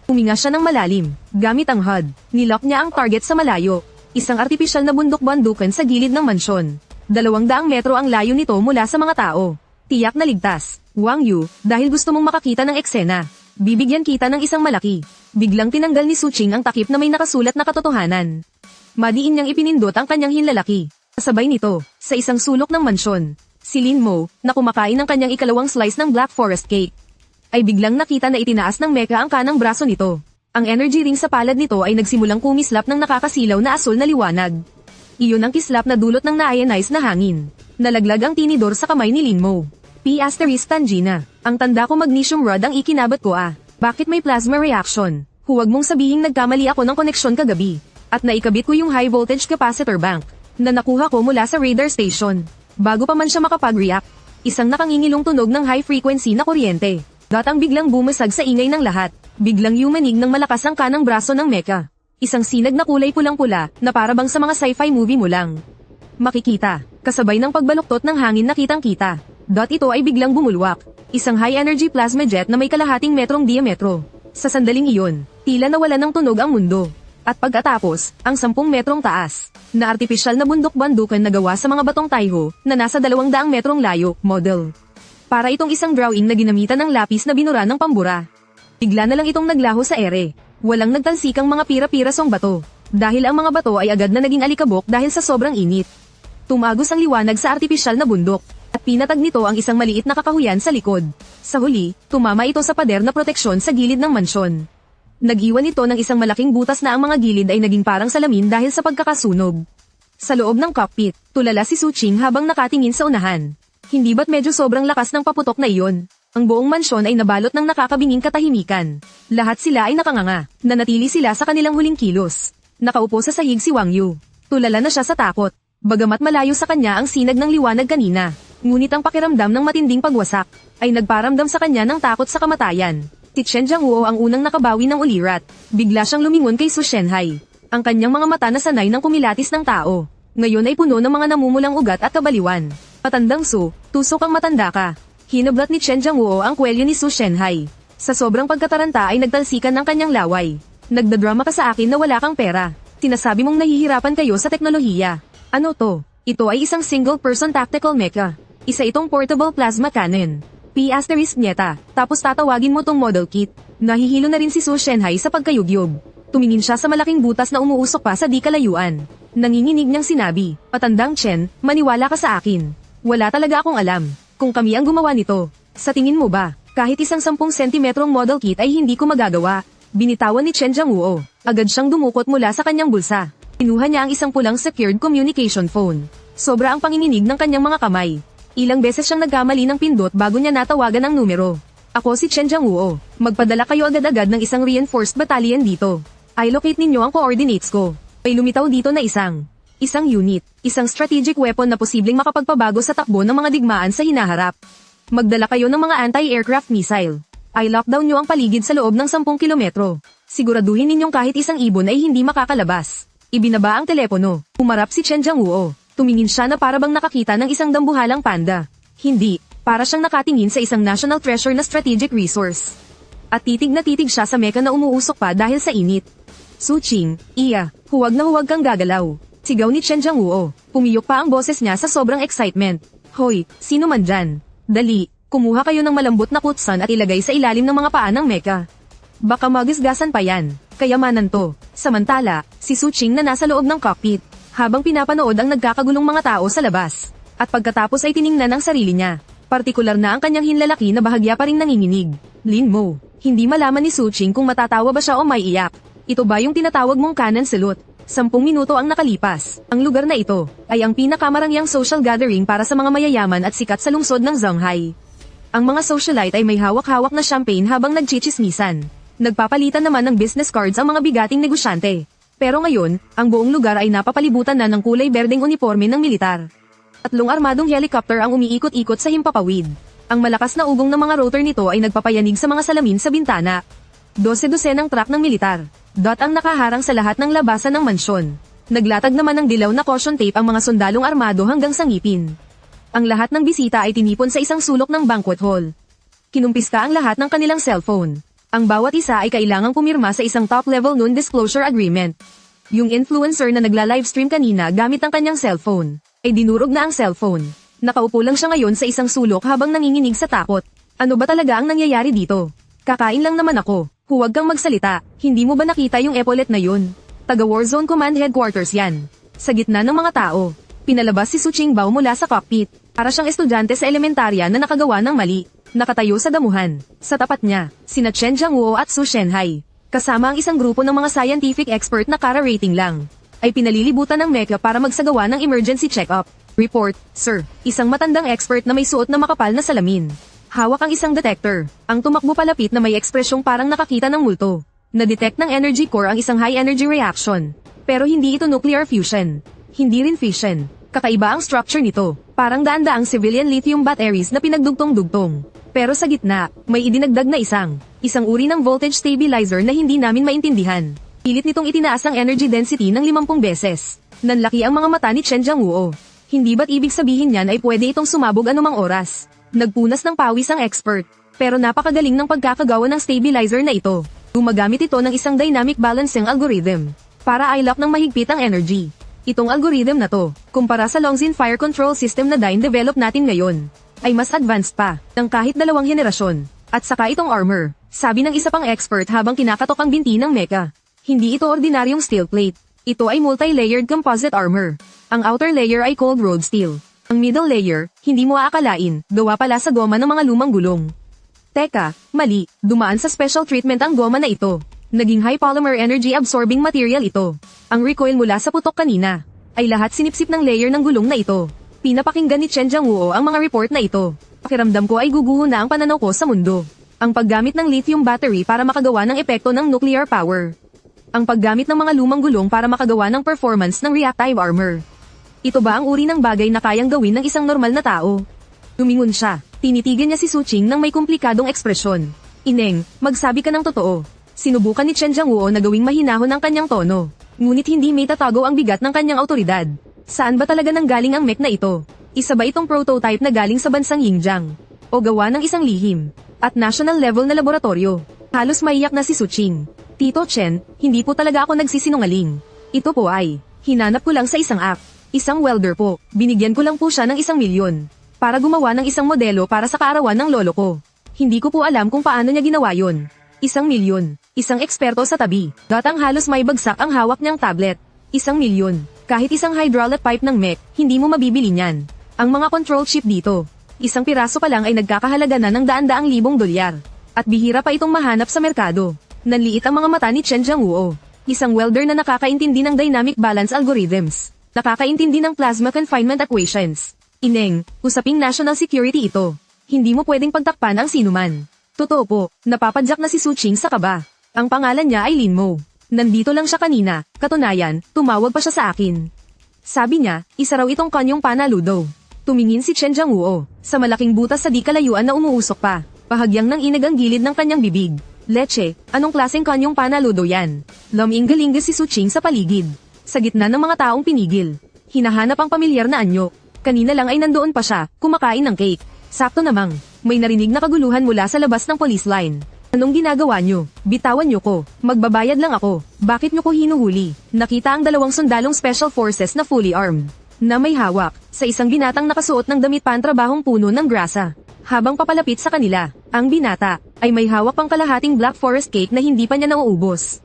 Huminga siya ng malalim. Gamit ang HUD, nilock niya ang target sa malayo. Isang artipisyal na bundok-bandukan sa gilid ng mansyon. 200 metro ang layo nito mula sa mga tao. Tiyak na ligtas. Wang Yu, dahil gusto mong makakita ng eksena. Bibigyan kita ng isang malaki. Biglang tinanggal ni Suching ang takip na may nakasulat na katotohanan. Madiin niyang ipinindot ang kanyang hinlalaki. Kasabay nito, sa isang sulok ng mansyon, si Lin Mo, na kumakain ng kanyang ikalawang slice ng Black Forest Cake, ay biglang nakita na itinaas ng mecha ang kanang braso nito. Ang energy ring sa palad nito ay nagsimulang kumislap ng nakakasilaw na asul na liwanag. Iyon ang kislap na dulot ng na-ionize na hangin. Nalaglag ang tinidor sa kamay ni Lin Mo. P** Tangina. Ang tanda ko magnesium rod ang ikinabat ko ah. Bakit may plasma reaction? Huwag mong sabihing nagkamali ako ng koneksyon kagabi. At naikabit ko yung high voltage capacitor bank na nakuha ko mula sa radar station. Bago pa man siya makapag-react, isang nakangingilong tunog ng high frequency na kuryente. Ang biglang bumasag sa ingay ng lahat. Biglang yumanig ng malakas ang kanang braso ng mecha. Isang sinag na kulay pulang-pula na parabang sa mga sci-fi movie mo lang makikita. Kasabay ng pagbaluktot ng hangin na kitang-kita. Ito ay biglang bumulwak. Isang high-energy plasma jet na may kalahating metrong diametro. Sa sandaling iyon, tila nawala ng tunog ang mundo. At pagkatapos, ang 10 metrong taas, na artipisyal na bundok-bandukan na gawa sa mga batong taiho, na nasa 200 metrong layo, model. Para itong isang drawing na ginamitan ng lapis na binura ng pambura. Bigla na lang itong naglaho sa ere. Walang nagtalsikang mga pira-pirasong bato. Dahil ang mga bato ay agad na naging alikabok dahil sa sobrang init. Tumagos ang liwanag sa artipisyal na bundok. At pinatag nito ang isang maliit na kakahuyan sa likod. Sa huli, tumama ito sa pader na proteksyon sa gilid ng mansyon. Nag-iwan ito ng isang malaking butas na ang mga gilid ay naging parang salamin dahil sa pagkakasunog. Sa loob ng cockpit, tulala si Suching habang nakatingin sa unahan. Hindi ba't medyo sobrang lakas ng paputok na iyon? Ang buong mansyon ay nabalot ng nakakabinging katahimikan. Lahat sila ay nakanganga. Nanatili sila sa kanilang huling kilos. Nakaupo sa sahig si Wang Yu. Tulala na siya sa takot. Bagamat malayo sa kanya ang sinag ng liwanag kanina, ngunit ang pakiramdam ng matinding pagwasak ay nagparamdam sa kanya ng takot sa kamatayan. Si Chen Jianghuo ang unang nakabawi ng ulirat. Bigla siyang lumingon kay Su Shenhai. Ang kanyang mga mata na sanay ng kumilatis ng tao. Ngayon ay puno ng mga namumulang ugat at kabaliwan. Matandang Su, tusok ang matanda ka. Hinablat ni Chen Jianghuo ang kwelyo ni Su Shenhai. Sa sobrang pagkataranta ay nagtalsikan ng kanyang laway. Nagdadrama ka sa akin na wala kang pera. Sinasabi mong nahihirapan kayo sa teknolohiya. Ano to? Ito ay isang single-person tactical mecha. Isa itong portable plasma cannon. P** Nieta. Tapos tatawagin mo tong model kit. Nahihilo na rin si Su Shenhai sa pagkayugyog. Tumingin siya sa malaking butas na umuusok pa sa di kalayuan. Nanginginig niyang sinabi, "Patandang Chen, maniwala ka sa akin. Wala talaga akong alam kung kami ang gumawa nito. Sa tingin mo ba, kahit isang 10 sentimetrong model kit ay hindi ko magagawa?" Binitawan ni Chen Jianghuo. Agad siyang dumukot mula sa kanyang bulsa. Kinuha niya ang isang pulang secured communication phone. Sobra ang panginginig ng kanyang mga kamay. Ilang beses siyang nagkamali ng pindot bago niya natawagan ang numero. "Ako si Chen Jianghuo. Magpadala kayo agad-agad ng isang reinforced battalion dito. I-locate ninyo ang coordinates ko. May lumitaw dito na isang unit, isang strategic weapon na posibleng makapagpabago sa takbo ng mga digmaan sa hinaharap. Magdala kayo ng mga anti-aircraft missile. I-lockdown nyo ang paligid sa loob ng 10 kilometro. Siguraduhin ninyong kahit isang ibon ay hindi makakalabas." Ibinaba ang telepono. Humarap si Chen Jianghuo. Tumingin siya na parabang nakakita ng isang dambuhalang panda. Hindi, para siyang nakatingin sa isang national treasure na strategic resource. At titig na titig siya sa mecha na umuusok pa dahil sa init. "Suching, huwag na huwag kang gagalaw." Sigaw ni Chen Jianghuo. Pumiyok pa ang boses niya sa sobrang excitement. "Hoy, sino man dyan? Dali, kumuha kayo ng malambot na kutsan at ilagay sa ilalim ng mga paa ng mecha. Baka magisgasan pa yan. Kayamanan to." Samantala, si Suching na nasa loob ng cockpit, habang pinapanood ang nagkakagulong mga tao sa labas. At pagkatapos ay tiningnan ang sarili niya. Partikular na ang kanyang hinlalaki na bahagya pa ring nanginginig. Lin Mo, hindi malaman ni Suching kung matatawa ba siya o may iyak. Ito ba yung tinatawag mong kanan silot? 10 minuto ang nakalipas. Ang lugar na ito ay ang pinakamarangyang social gathering para sa mga mayayaman at sikat sa lungsod ng Zhonghai. Ang mga socialite ay may hawak-hawak na champagne habang nagchichismisan. Nagpapalitan naman ng business cards ang mga bigating negosyante. Pero ngayon, ang buong lugar ay napapalibutan na ng kulay berdeng uniforme ng militar. 3 armadong helicopter ang umiikot-ikot sa himpapawid. Ang malakas na ugong ng mga rotor nito ay nagpapayanig sa mga salamin sa bintana. 12 ng truck ng militar. Ang nakaharang sa lahat ng labasan ng mansyon. Naglatag naman ng dilaw na caution tape ang mga sundalong armado hanggang sa ngipin. Ang lahat ng bisita ay tinipon sa isang sulok ng banquet hall. Kinumpiska ang lahat ng kanilang cellphone. Ang bawat isa ay kailangang pumirma sa isang top-level non-disclosure agreement. Yung influencer na nagla-livestream kanina gamit ang kanyang cellphone, ay dinurog na ang cellphone. Nakaupo lang siya ngayon sa isang sulok habang nanginginig sa takot. Ano ba talaga ang nangyayari dito? Kakain lang naman ako. Huwag kang magsalita. Hindi mo ba nakita yung epaulet na yun? Taga Warzone Command Headquarters yan. Sa gitna ng mga tao, pinalabas si Su Qingbao mula sa cockpit. Para siyang estudyante sa elementarya na nakagawa ng mali. Nakatayo sa damuhan. Sa tapat niya, sina Chen Jiangwo at Su Shenhai. Kasama ang isang grupo ng mga scientific expert na kara rating lang. Ay pinalilibutan ng mecha para magsagawa ng emergency check-up. Report, sir. Isang matandang expert na may suot na makapal na salamin. Hawak ang isang detector. Ang tumakbo palapit na may ekspresyong parang nakakita ng multo. Na-detect ng energy core ang isang high energy reaction. Pero hindi ito nuclear fusion. Hindi rin fission. Kakaiba ang structure nito. Parang daan-daang civilian lithium batteries na pinagdugtong-dugtong. Pero sa gitna, may idinagdag na isang uri ng voltage stabilizer na hindi namin maintindihan. Pilit nitong itinaas ang energy density ng 50 beses. Nanlaki ang mga mata ni Chen Jiangwo. Hindi ba't ibig sabihin niyan ay pwede itong sumabog anumang oras? Nagpunas ng pawis ang expert. Pero napakagaling ng pagkakagawa ng stabilizer na ito. Gumagamit ito ng isang dynamic balancing algorithm. Para i-lock ng mahigpit ang energy. Itong algorithm na to, kumpara sa Longzhin Fire Control System na develop natin ngayon, ay mas advanced pa, ng kahit 2 henerasyon. At saka itong armor, sabi ng isa pang expert habang kinakatok ang binti ng mecha. Hindi ito ordinaryong steel plate. Ito ay multi-layered composite armor. Ang outer layer ay cold rolled steel. Ang middle layer, hindi mo aakalain, gawa pala sa goma ng mga lumang gulong. Teka, mali, dumaan sa special treatment ang goma na ito. Naging high polymer energy absorbing material ito. Ang recoil mula sa putok kanina, ay lahat sinipsip ng layer ng gulong na ito. Pinapakinggan ni Chen Jiangwo ang mga report na ito. Pakiramdam ko ay guguho na ang pananaw ko sa mundo. Ang paggamit ng lithium battery para makagawa ng epekto ng nuclear power. Ang paggamit ng mga lumang gulong para makagawa ng performance ng reactive armor. Ito ba ang uri ng bagay na kayang gawin ng isang normal na tao? Lumingon siya. Tinitigan niya si Su Qing ng may komplikadong ekspresyon. Ineng, magsabi ka ng totoo. Sinubukan ni Chen Jiangwo na gawing mahinahon ang kanyang tono. Ngunit hindi may tatago ang bigat ng kanyang autoridad. Saan ba talaga nanggaling ang mech na ito? Isa ba itong prototype na galing sa bansang Yingjiang? O gawa ng isang lihim? At national level na laboratorio? Halos maiyak na si Su Qing. Tito Chen, hindi po talaga ako nagsisinungaling. Ito po ay, hinanap ko lang sa isang app. Isang welder po, binigyan ko lang po siya ng 1 milyon. Para gumawa ng isang modelo para sa kaarawan ng lolo ko. Hindi ko po alam kung paano niya ginawa yon. 1 milyon. Isang eksperto sa tabi. Gatang halos may bagsak ang hawak niyang tablet. 1 milyon. Kahit isang hydraulic pipe ng mech, hindi mo mabibili niyan. Ang mga control chip dito. Isang piraso pa lang ay nagkakahalaga na ng daan-daang libong dolyar. At bihira pa itong mahanap sa merkado. Nanliit ang mga mata ni Chen Jiangwo. Isang welder na nakakaintindi ng dynamic balance algorithms. Nakakaintindi ng plasma confinement equations. Ineng, usaping national security ito. Hindi mo pwedeng pagtakpan ang sinuman. Totoo po, napapadyak na si Su Qing sa kaba. Ang pangalan niya ay Lin Mo. Nandito lang siya kanina, katunayan, tumawag pa siya sa akin. Sabi niya, isa raw itong kanyong panaludo. Tumingin si Chen Jiangwo, sa malaking butas sa di kalayuan na umuusok pa. Pahagyang nang inag ang gilid ng kanyang bibig. Leche, anong klaseng kanyong panaludo yan? Laminggalinga si Su Qing sa paligid. Sa gitna ng mga taong pinigil. Hinahanap ang pamilyar na anyo. Kanina lang ay nandoon pa siya, kumakain ng cake. Sakto namang, may narinig na kaguluhan mula sa labas ng police line. Anong ginagawa nyo? Bitawan nyo ko. Magbabayad lang ako. Bakit nyo ko hinuhuli? Nakita ang 2 sundalong special forces na fully armed. Na may hawak, sa isang binatang nakasuot ng damit pantrabahong puno ng grasa. Habang papalapit sa kanila, ang binata, ay may hawak pang kalahating black forest cake na hindi pa niya nauubos.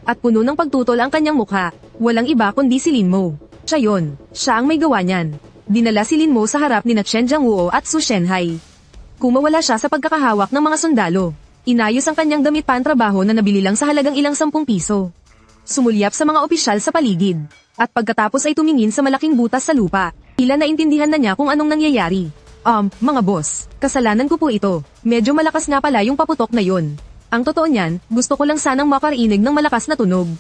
At puno ng pagtutol ang kanyang mukha. Walang iba kundi si Lin Mo. Siya yon. Siya ang may gawa niyan. Dinala si Lin Mo sa harap ni Chen Jiangwo at Su Shenhai. Kumawala siya sa pagkakahawak ng mga sundalo. Inayos ang kanyang damit pantrabaho na nabili lang sa halagang ilang 10 piso. Sumulyap sa mga opisyal sa paligid. At pagkatapos ay tumingin sa malaking butas sa lupa. Tila naintindihan na niya kung anong nangyayari. Mga boss, kasalanan ko po ito. Medyo malakas nga pala yung paputok na yon. Ang totoo niyan, gusto ko lang sanang makarinig ng malakas na tunog.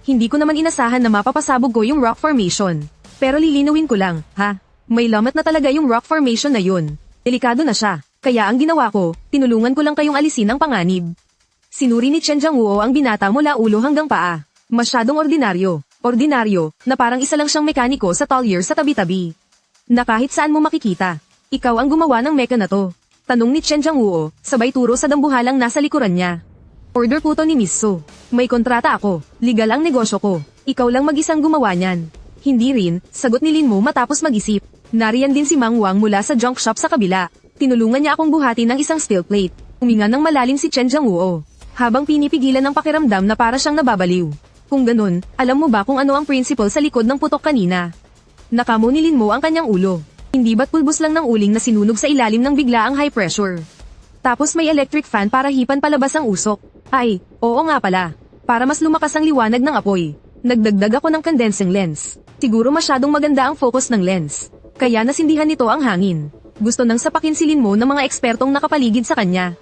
Hindi ko naman inasahan na mapapasabog ko yung rock formation. Pero lilinawin ko lang, ha? May lamat na talaga yung rock formation na yun. Delikado na siya. Kaya ang ginawa ko, tinulungan ko lang kayong alisin ang panganib. Sinuri ni Chen Jiangwo ang binata mula ulo hanggang paa. Masyadong ordinaryo. Ordinaryo, na parang isa lang siyang mekaniko sa Tollier sa tabi-tabi. Na kahit saan mo makikita. Ikaw ang gumawa ng meka na to. Tanong ni Chen Jiangwo, sabay turo sa dambuhalang nasa likuran niya. Order po to ni Miss Su. May kontrata ako. Legal ang negosyo ko. Ikaw lang mag-isang gumawa niyan. Hindi rin, sagot ni Lin Mo matapos mag-isip. Nariyan din si Mang Wang mula sa junk shop sa kabila. Tinulungan niya akong buhatin ng isang steel plate. Huminga ng malalim si Chen Jiangwoo, habang pinipigilan ng pakiramdam na para siyang nababaliw. Kung ganun, alam mo ba kung ano ang principle sa likod ng putok kanina? Nakamunilin mo ang kanyang ulo. Hindi ba't pulbos lang ng uling na sinunog sa ilalim ng biglaang high pressure? Tapos may electric fan para hipan palabas ang usok. Ay, oo nga pala. Para mas lumakas ang liwanag ng apoy, nagdagdag ako ng condensing lens. Siguro masyadong maganda ang focus ng lens, kaya nasindihan nito ang hangin. Gusto nang sapakin si Linmo ng mga ekspertong nakapaligid sa kanya.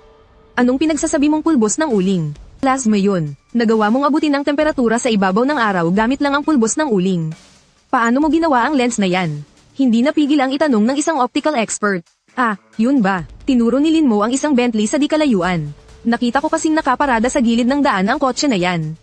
Anong pinagsasabi mong pulbos ng uling? Plasma yun. Nagawa mong abutin ang temperatura sa ibabaw ng araw gamit lang ang pulbos ng uling. Paano mo ginawa ang lens na yan? Hindi napigil ang itanong ng isang optical expert. Ah, yun ba? Tinuro ni Linmo ang isang Bentley sa di kalayuan. Nakita ko kasing nakaparada sa gilid ng daan ang kotse na yan.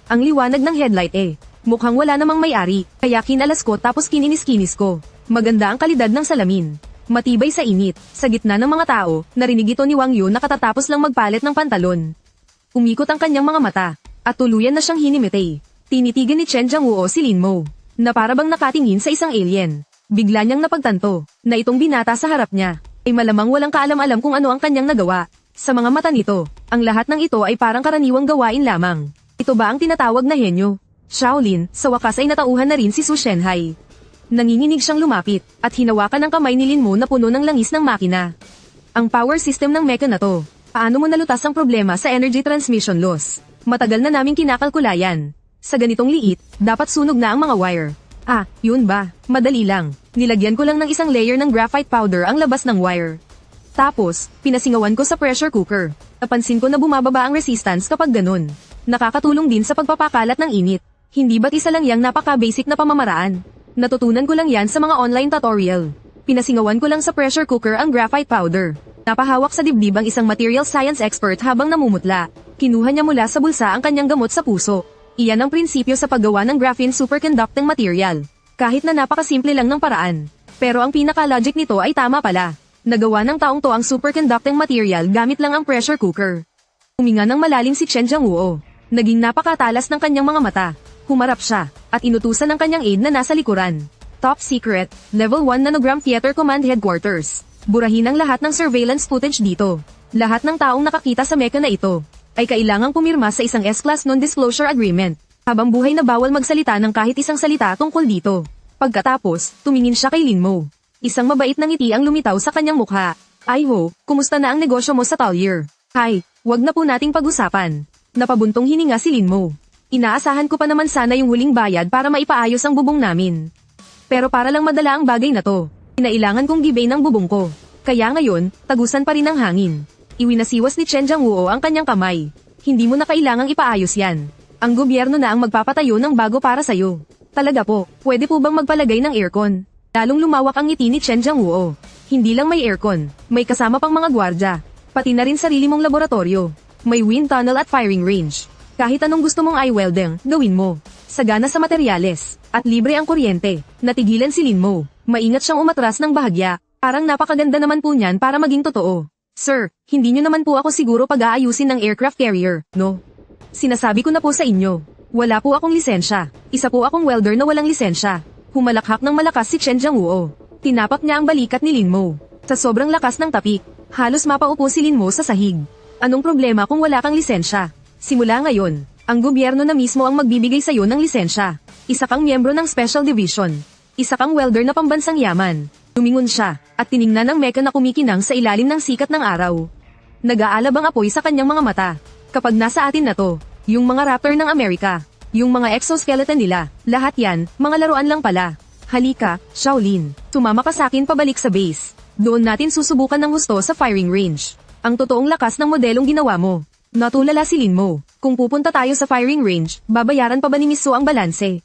Ang liwanag ng headlight mukhang wala namang may-ari, kaya kinalas ko tapos kininis-kinis ko. Maganda ang kalidad ng salamin. Matibay sa init. Sa gitna ng mga tao, narinig ito ni Wang Yu na katatapos lang magpalit ng pantalon. Umikot ang kanyang mga mata, at tuluyan na siyang hinimite. Tinitigan ni Chen Jiangwoo si Linmo, na para bang nakatingin sa isang alien. Bigla niyang napagtanto, na itong binata sa harap niya, ay malamang walang kaalam-alam kung ano ang kanyang nagawa. Sa mga mata nito, ang lahat ng ito ay parang karaniwang gawain lamang. Ito ba ang tinatawag na henyo? Shaolin, sa wakas ay natauhan na rin si Su Shenhai. Nanginginig siyang lumapit, at hinawakan ang kamay ni Linmo na puno ng langis ng makina. Ang power system ng mecha na to. Paano mo nalutas ang problema sa energy transmission loss? Matagal na naming kinakalkula yan. Sa ganitong liit, dapat sunog na ang mga wire. Ah, yun ba? Madali lang. Nilagyan ko lang ng isang layer ng graphite powder ang labas ng wire. Tapos, pinasingawan ko sa pressure cooker. Napansin ko na bumababa ang resistance kapag ganun. Nakakatulong din sa pagpapakalat ng init. Hindi ba't isa lang yang napaka-basic na pamamaraan? Natutunan ko lang yan sa mga online tutorial. Pinasingawan ko lang sa pressure cooker ang graphite powder. Napahawak sa dibdib ang isang material science expert habang namumutla. Kinuha niya mula sa bulsa ang kanyang gamot sa puso. Iyan ang prinsipyo sa paggawa ng graphene superconducting material. Kahit na napakasimple lang ng paraan. Pero ang pinaka-logic nito ay tama pala. Nagawa ng taong to ang superconducting material gamit lang ang pressure cooker. Huminga ng malalim si Chen Jiangwoo. Naging napakatalas ng kanyang mga mata. Humarap siya, at inutusan ng kanyang aide na nasa likuran. Top Secret, Level 1 Nanogram Theater Command Headquarters. Burahin ang lahat ng surveillance footage dito. Lahat ng taong nakakita sa mecha na ito, ay kailangang pumirma sa isang S-Class Non-Disclosure Agreement. Habang buhay na bawal magsalita ng kahit isang salita tungkol dito. Pagkatapos, tumingin siya kay Linmo. Isang mabait na ngiti ang lumitaw sa kanyang mukha. Ay ho, kumusta na ang negosyo mo sa Talyer? Hay, wag na po nating pag-usapan. Napabuntong hininga si Linmo. Inaasahan ko pa naman sana yung huling bayad para maipaayos ang bubong namin. Pero para lang madala ang bagay na to, kinailangan kong gibay ng bubong ko. Kaya ngayon, tagusan pa rin ang hangin. Iwinasiwas ni Chen Jiangwoo ang kanyang kamay. Hindi mo na kailangang ipaayos yan. Ang gobyerno na ang magpapatayo ng bago para sa'yo. Talaga po, pwede po bang magpalagay ng aircon? Lalong lumawak ang ngiti ni Chen Jiangwoo. Hindi lang may aircon, may kasama pang mga gwardya. Pati na rin sarili mong laboratorio. May wind tunnel at firing range. Kahit anong gusto mong i-welding, gawin mo. Sagana sa materyales, at libre ang kuryente. Natigilan si Linmo. Maingat siyang umatras ng bahagya. Parang napakaganda naman po niyan para maging totoo. Sir, hindi nyo naman po ako siguro pag-aayusin ng aircraft carrier, no? Sinasabi ko na po sa inyo. Wala po akong lisensya. Isa po akong welder na walang lisensya. Humalakhak ng malakas si Chen Jiangwoo. Tinapak niya ang balikat ni Linmo. Sa sobrang lakas ng tapik, halos mapaupo si Linmo sa sahig. Anong problema kung wala kang lisensya? Simula ngayon, ang gobyerno na mismo ang magbibigay sa'yo ng lisensya. Isa kang miyembro ng Special Division. Isa kang welder na pambansang yaman. Tumingon siya, at tiningnan ang mecha na kumikinang sa ilalim ng sikat ng araw. Nag-aalab ang apoy sa kanyang mga mata. Kapag nasa atin na to, yung mga raptor ng Amerika, yung mga exoskeleton nila, lahat yan, mga laruan lang pala. Halika, Shaolin. Tumama ka sakin pabalik sa base. Doon natin susubukan ng gusto sa firing range. Ang totoong lakas ng modelong ginawa mo. Natulala si Linmo. Kung pupunta tayo sa firing range, babayaran pa ba ni Miss Su ang balanse?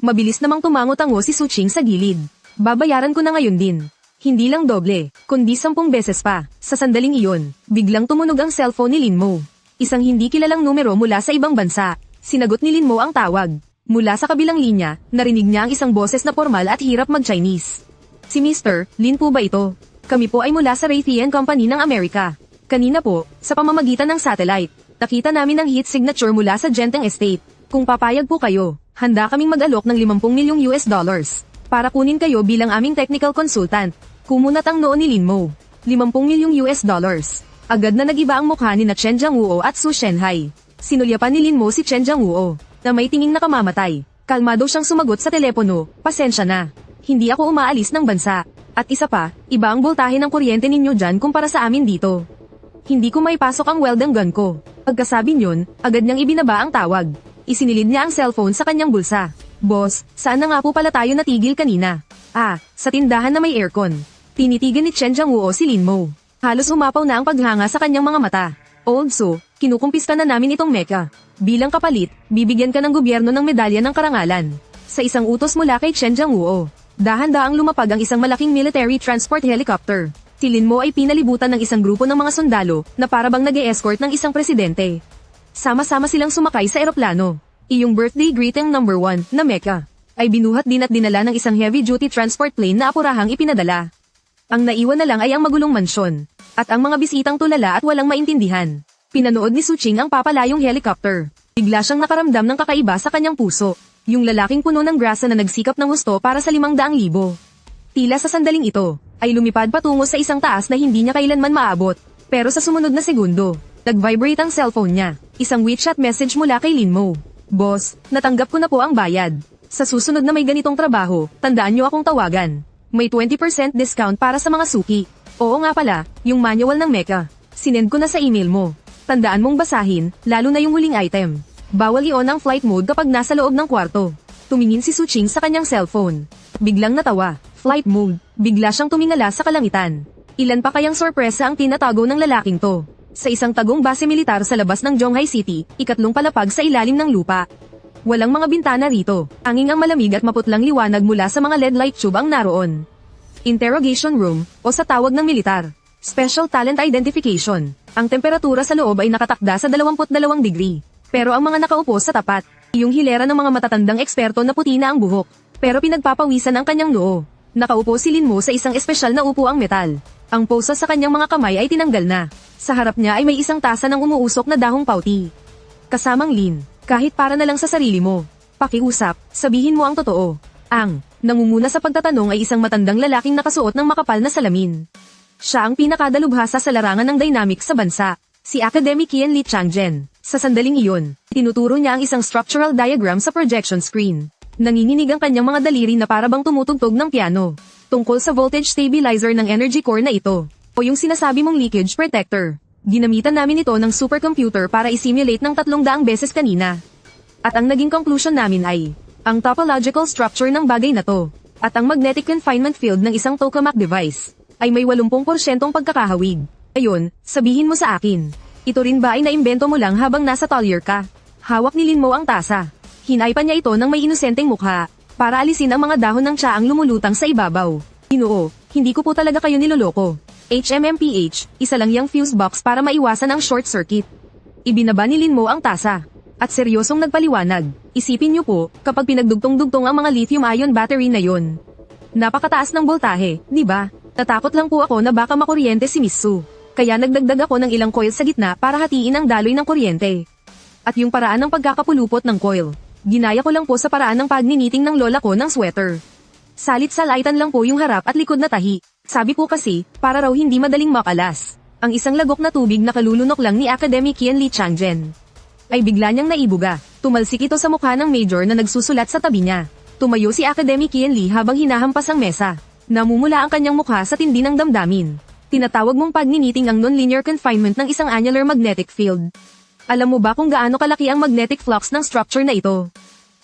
Mabilis namang tumango-tango si Su Qing sa gilid. Babayaran ko na ngayon din. Hindi lang doble, kundi 10 beses pa. Sa sandaling iyon, biglang tumunog ang cellphone ni Linmo. Isang hindi kilalang numero mula sa ibang bansa. Sinagot ni Linmo ang tawag. Mula sa kabilang linya, narinig niya ang isang boses na formal at hirap mag-Chinese. Si Mr. Lin po ba ito? Kami po ay mula sa Raytheon Company ng Amerika. Kanina po, sa pamamagitan ng satellite, nakita namin ang heat signature mula sa Genteng Estate. Kung papayag po kayo, handa kaming mag-alok ng 50 milyong US dollars para kunin kayo bilang aming technical consultant. Kumunat ang noo ni Linmo. 50 milyong US dollars. Agad na nag-iba ang mukha ni na Chen Jiangwoo at Su Shenhai. Sinulyapan ni Lin Mo si Chen Jiangwoo, na may tinging nakamamatay. Kalmado siyang sumagot sa telepono, pasensya na. Hindi ako umaalis ng bansa. At isa pa, iba ang boltahe ng kuryente ninyo dyan kumpara sa amin dito. Hindi ko maipasok ang welding gun ko. Pagkasabi niyon, agad niyang ibinaba ang tawag. Isinilid niya ang cellphone sa kanyang bulsa. Boss, saan na nga po pala tayo natigil kanina? Sa tindahan na may aircon. Tinitigan ni Chen Jiangwoo si Lin Mo. Halos umapaw na ang paghanga sa kanyang mga mata. Old So, kinukumpista na namin itong mecha. Bilang kapalit, bibigyan ka ng gobyerno ng medalya ng karangalan. Sa isang utos mula kay Chen Jiangwoo. Dahan-daang lumapag ang isang malaking military transport helicopter. Si Lin Mo ay pinalibutan ng isang grupo ng mga sundalo na parabang nag-e-escort ng isang presidente. Sama-sama silang sumakay sa eroplano. Iyong birthday greeting number 1 na mecha ay binuhat din at dinala ng isang heavy-duty transport plane na apurahang ipinadala. Ang naiwan na lang ay ang magulong mansyon at ang mga bisitang tulala at walang maintindihan. Pinanood ni Su Qing ang papalayong helicopter. Bigla siyang nakaramdam ng kakaiba sa kanyang puso. Yung lalaking puno ng grasa na nagsikap ng husto para sa 500,000. Tila sa sandaling ito, ay lumipad patungo sa isang taas na hindi niya kailanman maabot. Pero sa sumunod na segundo, nag-vibrate ang cellphone niya. Isang WeChat message mula kay Lin Mo. Boss, natanggap ko na po ang bayad. Sa susunod na may ganitong trabaho, tandaan niyo akong tawagan. May 20% discount para sa mga suki. Oo nga pala, yung manual ng mecha. Sinend ko na sa email mo. Tandaan mong basahin, lalo na yung huling item. Bawal i-on ang flight mode kapag nasa loob ng kwarto. Tumingin si Su Qing sa kanyang cellphone. Biglang natawa. Flight mode. Bigla siyang tumingala sa kalangitan. Ilan pa kayang sorpresa ang tinatago ng lalaking to? Sa isang tagong base militar sa labas ng Zhonghai City, ikatlong palapag sa ilalim ng lupa. Walang mga bintana rito. Anging ang malamig at maputlang liwanag mula sa mga LED light tube ang naroon. Interrogation room, o sa tawag ng militar. Special Talent Identification. Ang temperatura sa loob ay nakatakda sa 22 degree. Pero ang mga nakaupo sa tapat, yung hilera ng mga matatandang eksperto na puti na ang buhok. Pero pinagpapawisan ang kanyang noo. Nakaupo si Lin Mo sa isang espesyal na upuang metal. Ang posa sa kanyang mga kamay ay tinanggal na. Sa harap niya ay may isang tasa ng umuusok na dahong pauti. Kasamang Lin, kahit para na lang sa sarili mo. Pakiusap, sabihin mo ang totoo. Ang nangunguna sa pagtatanong ay isang matandang lalaking nakasuot ng makapal na salamin. Siya ang pinakadalubhasa sa larangan ng dynamics sa bansa, si Academic Qian Li Changzhen. Sa sandaling iyon, tinuturo niya ang isang structural diagram sa projection screen. Nanginginig ang kanyang mga daliri na parabang tumutugtog ng piano. Tungkol sa voltage stabilizer ng energy core na ito, o yung sinasabi mong leakage protector. Ginamitan namin ito ng supercomputer para isimulate ng 300 beses kanina. At ang naging conclusion namin ay, ang topological structure ng bagay na to, at ang magnetic confinement field ng isang tokamak device, ay may 80% pagkakahawig. Ayun, sabihin mo sa akin. Ito rin ba ay naimbento mo lang habang nasa Tollier ka? Hawak ni Lin Mo ang tasa. Hinaypan niya ito ng may inosenteng mukha, para alisin ang mga dahon ng tsaang lumulutang sa ibabaw. Ginoo, hindi ko po talaga kayo niloloko. HMMPH, isa lang yung fuse box para maiwasan ang short circuit. Ibinaba ni Lin Mo ang tasa. At seryosong nagpaliwanag, isipin niyo po, kapag pinagdugtong-dugtong ang mga lithium-ion battery na yon. Napakataas ng boltahe, di ba? Natakot lang po ako na baka makuryente si Miss Su. Kaya nagdagdag ako ng ilang coil sa gitna para hatiin ang daloy ng kuryente. At yung paraan ng pagkakapulupot ng coil, ginaya ko lang po sa paraan ng pagniniting ng lola ko ng sweater. Salit-salaitan lang po yung harap at likod na tahi. Sabi po kasi, para raw hindi madaling makalas. Ang isang lagok na tubig na kalulunok lang ni Academic Qian Li Changzhen ay bigla niyang naibuga. Tumalsik ito sa mukha ng major na nagsusulat sa tabi niya. Tumayo si Academic Qian Li habang hinahampas ang mesa. Namumula ang kanyang mukha sa tindi ng damdamin. Tinatawag mong pagniniting ang non-linear confinement ng isang annular magnetic field. Alam mo ba kung gaano kalaki ang magnetic flux ng structure na ito?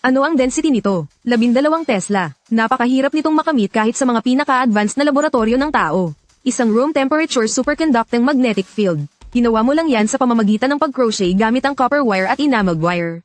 Ano ang density nito? 12 Tesla. Napakahirap nitong makamit kahit sa mga pinaka-advanced na laboratorio ng tao. Isang room temperature superconducting magnetic field. Ginawa mo lang yan sa pamamagitan ng pag-crochet gamit ang copper wire at enameled wire.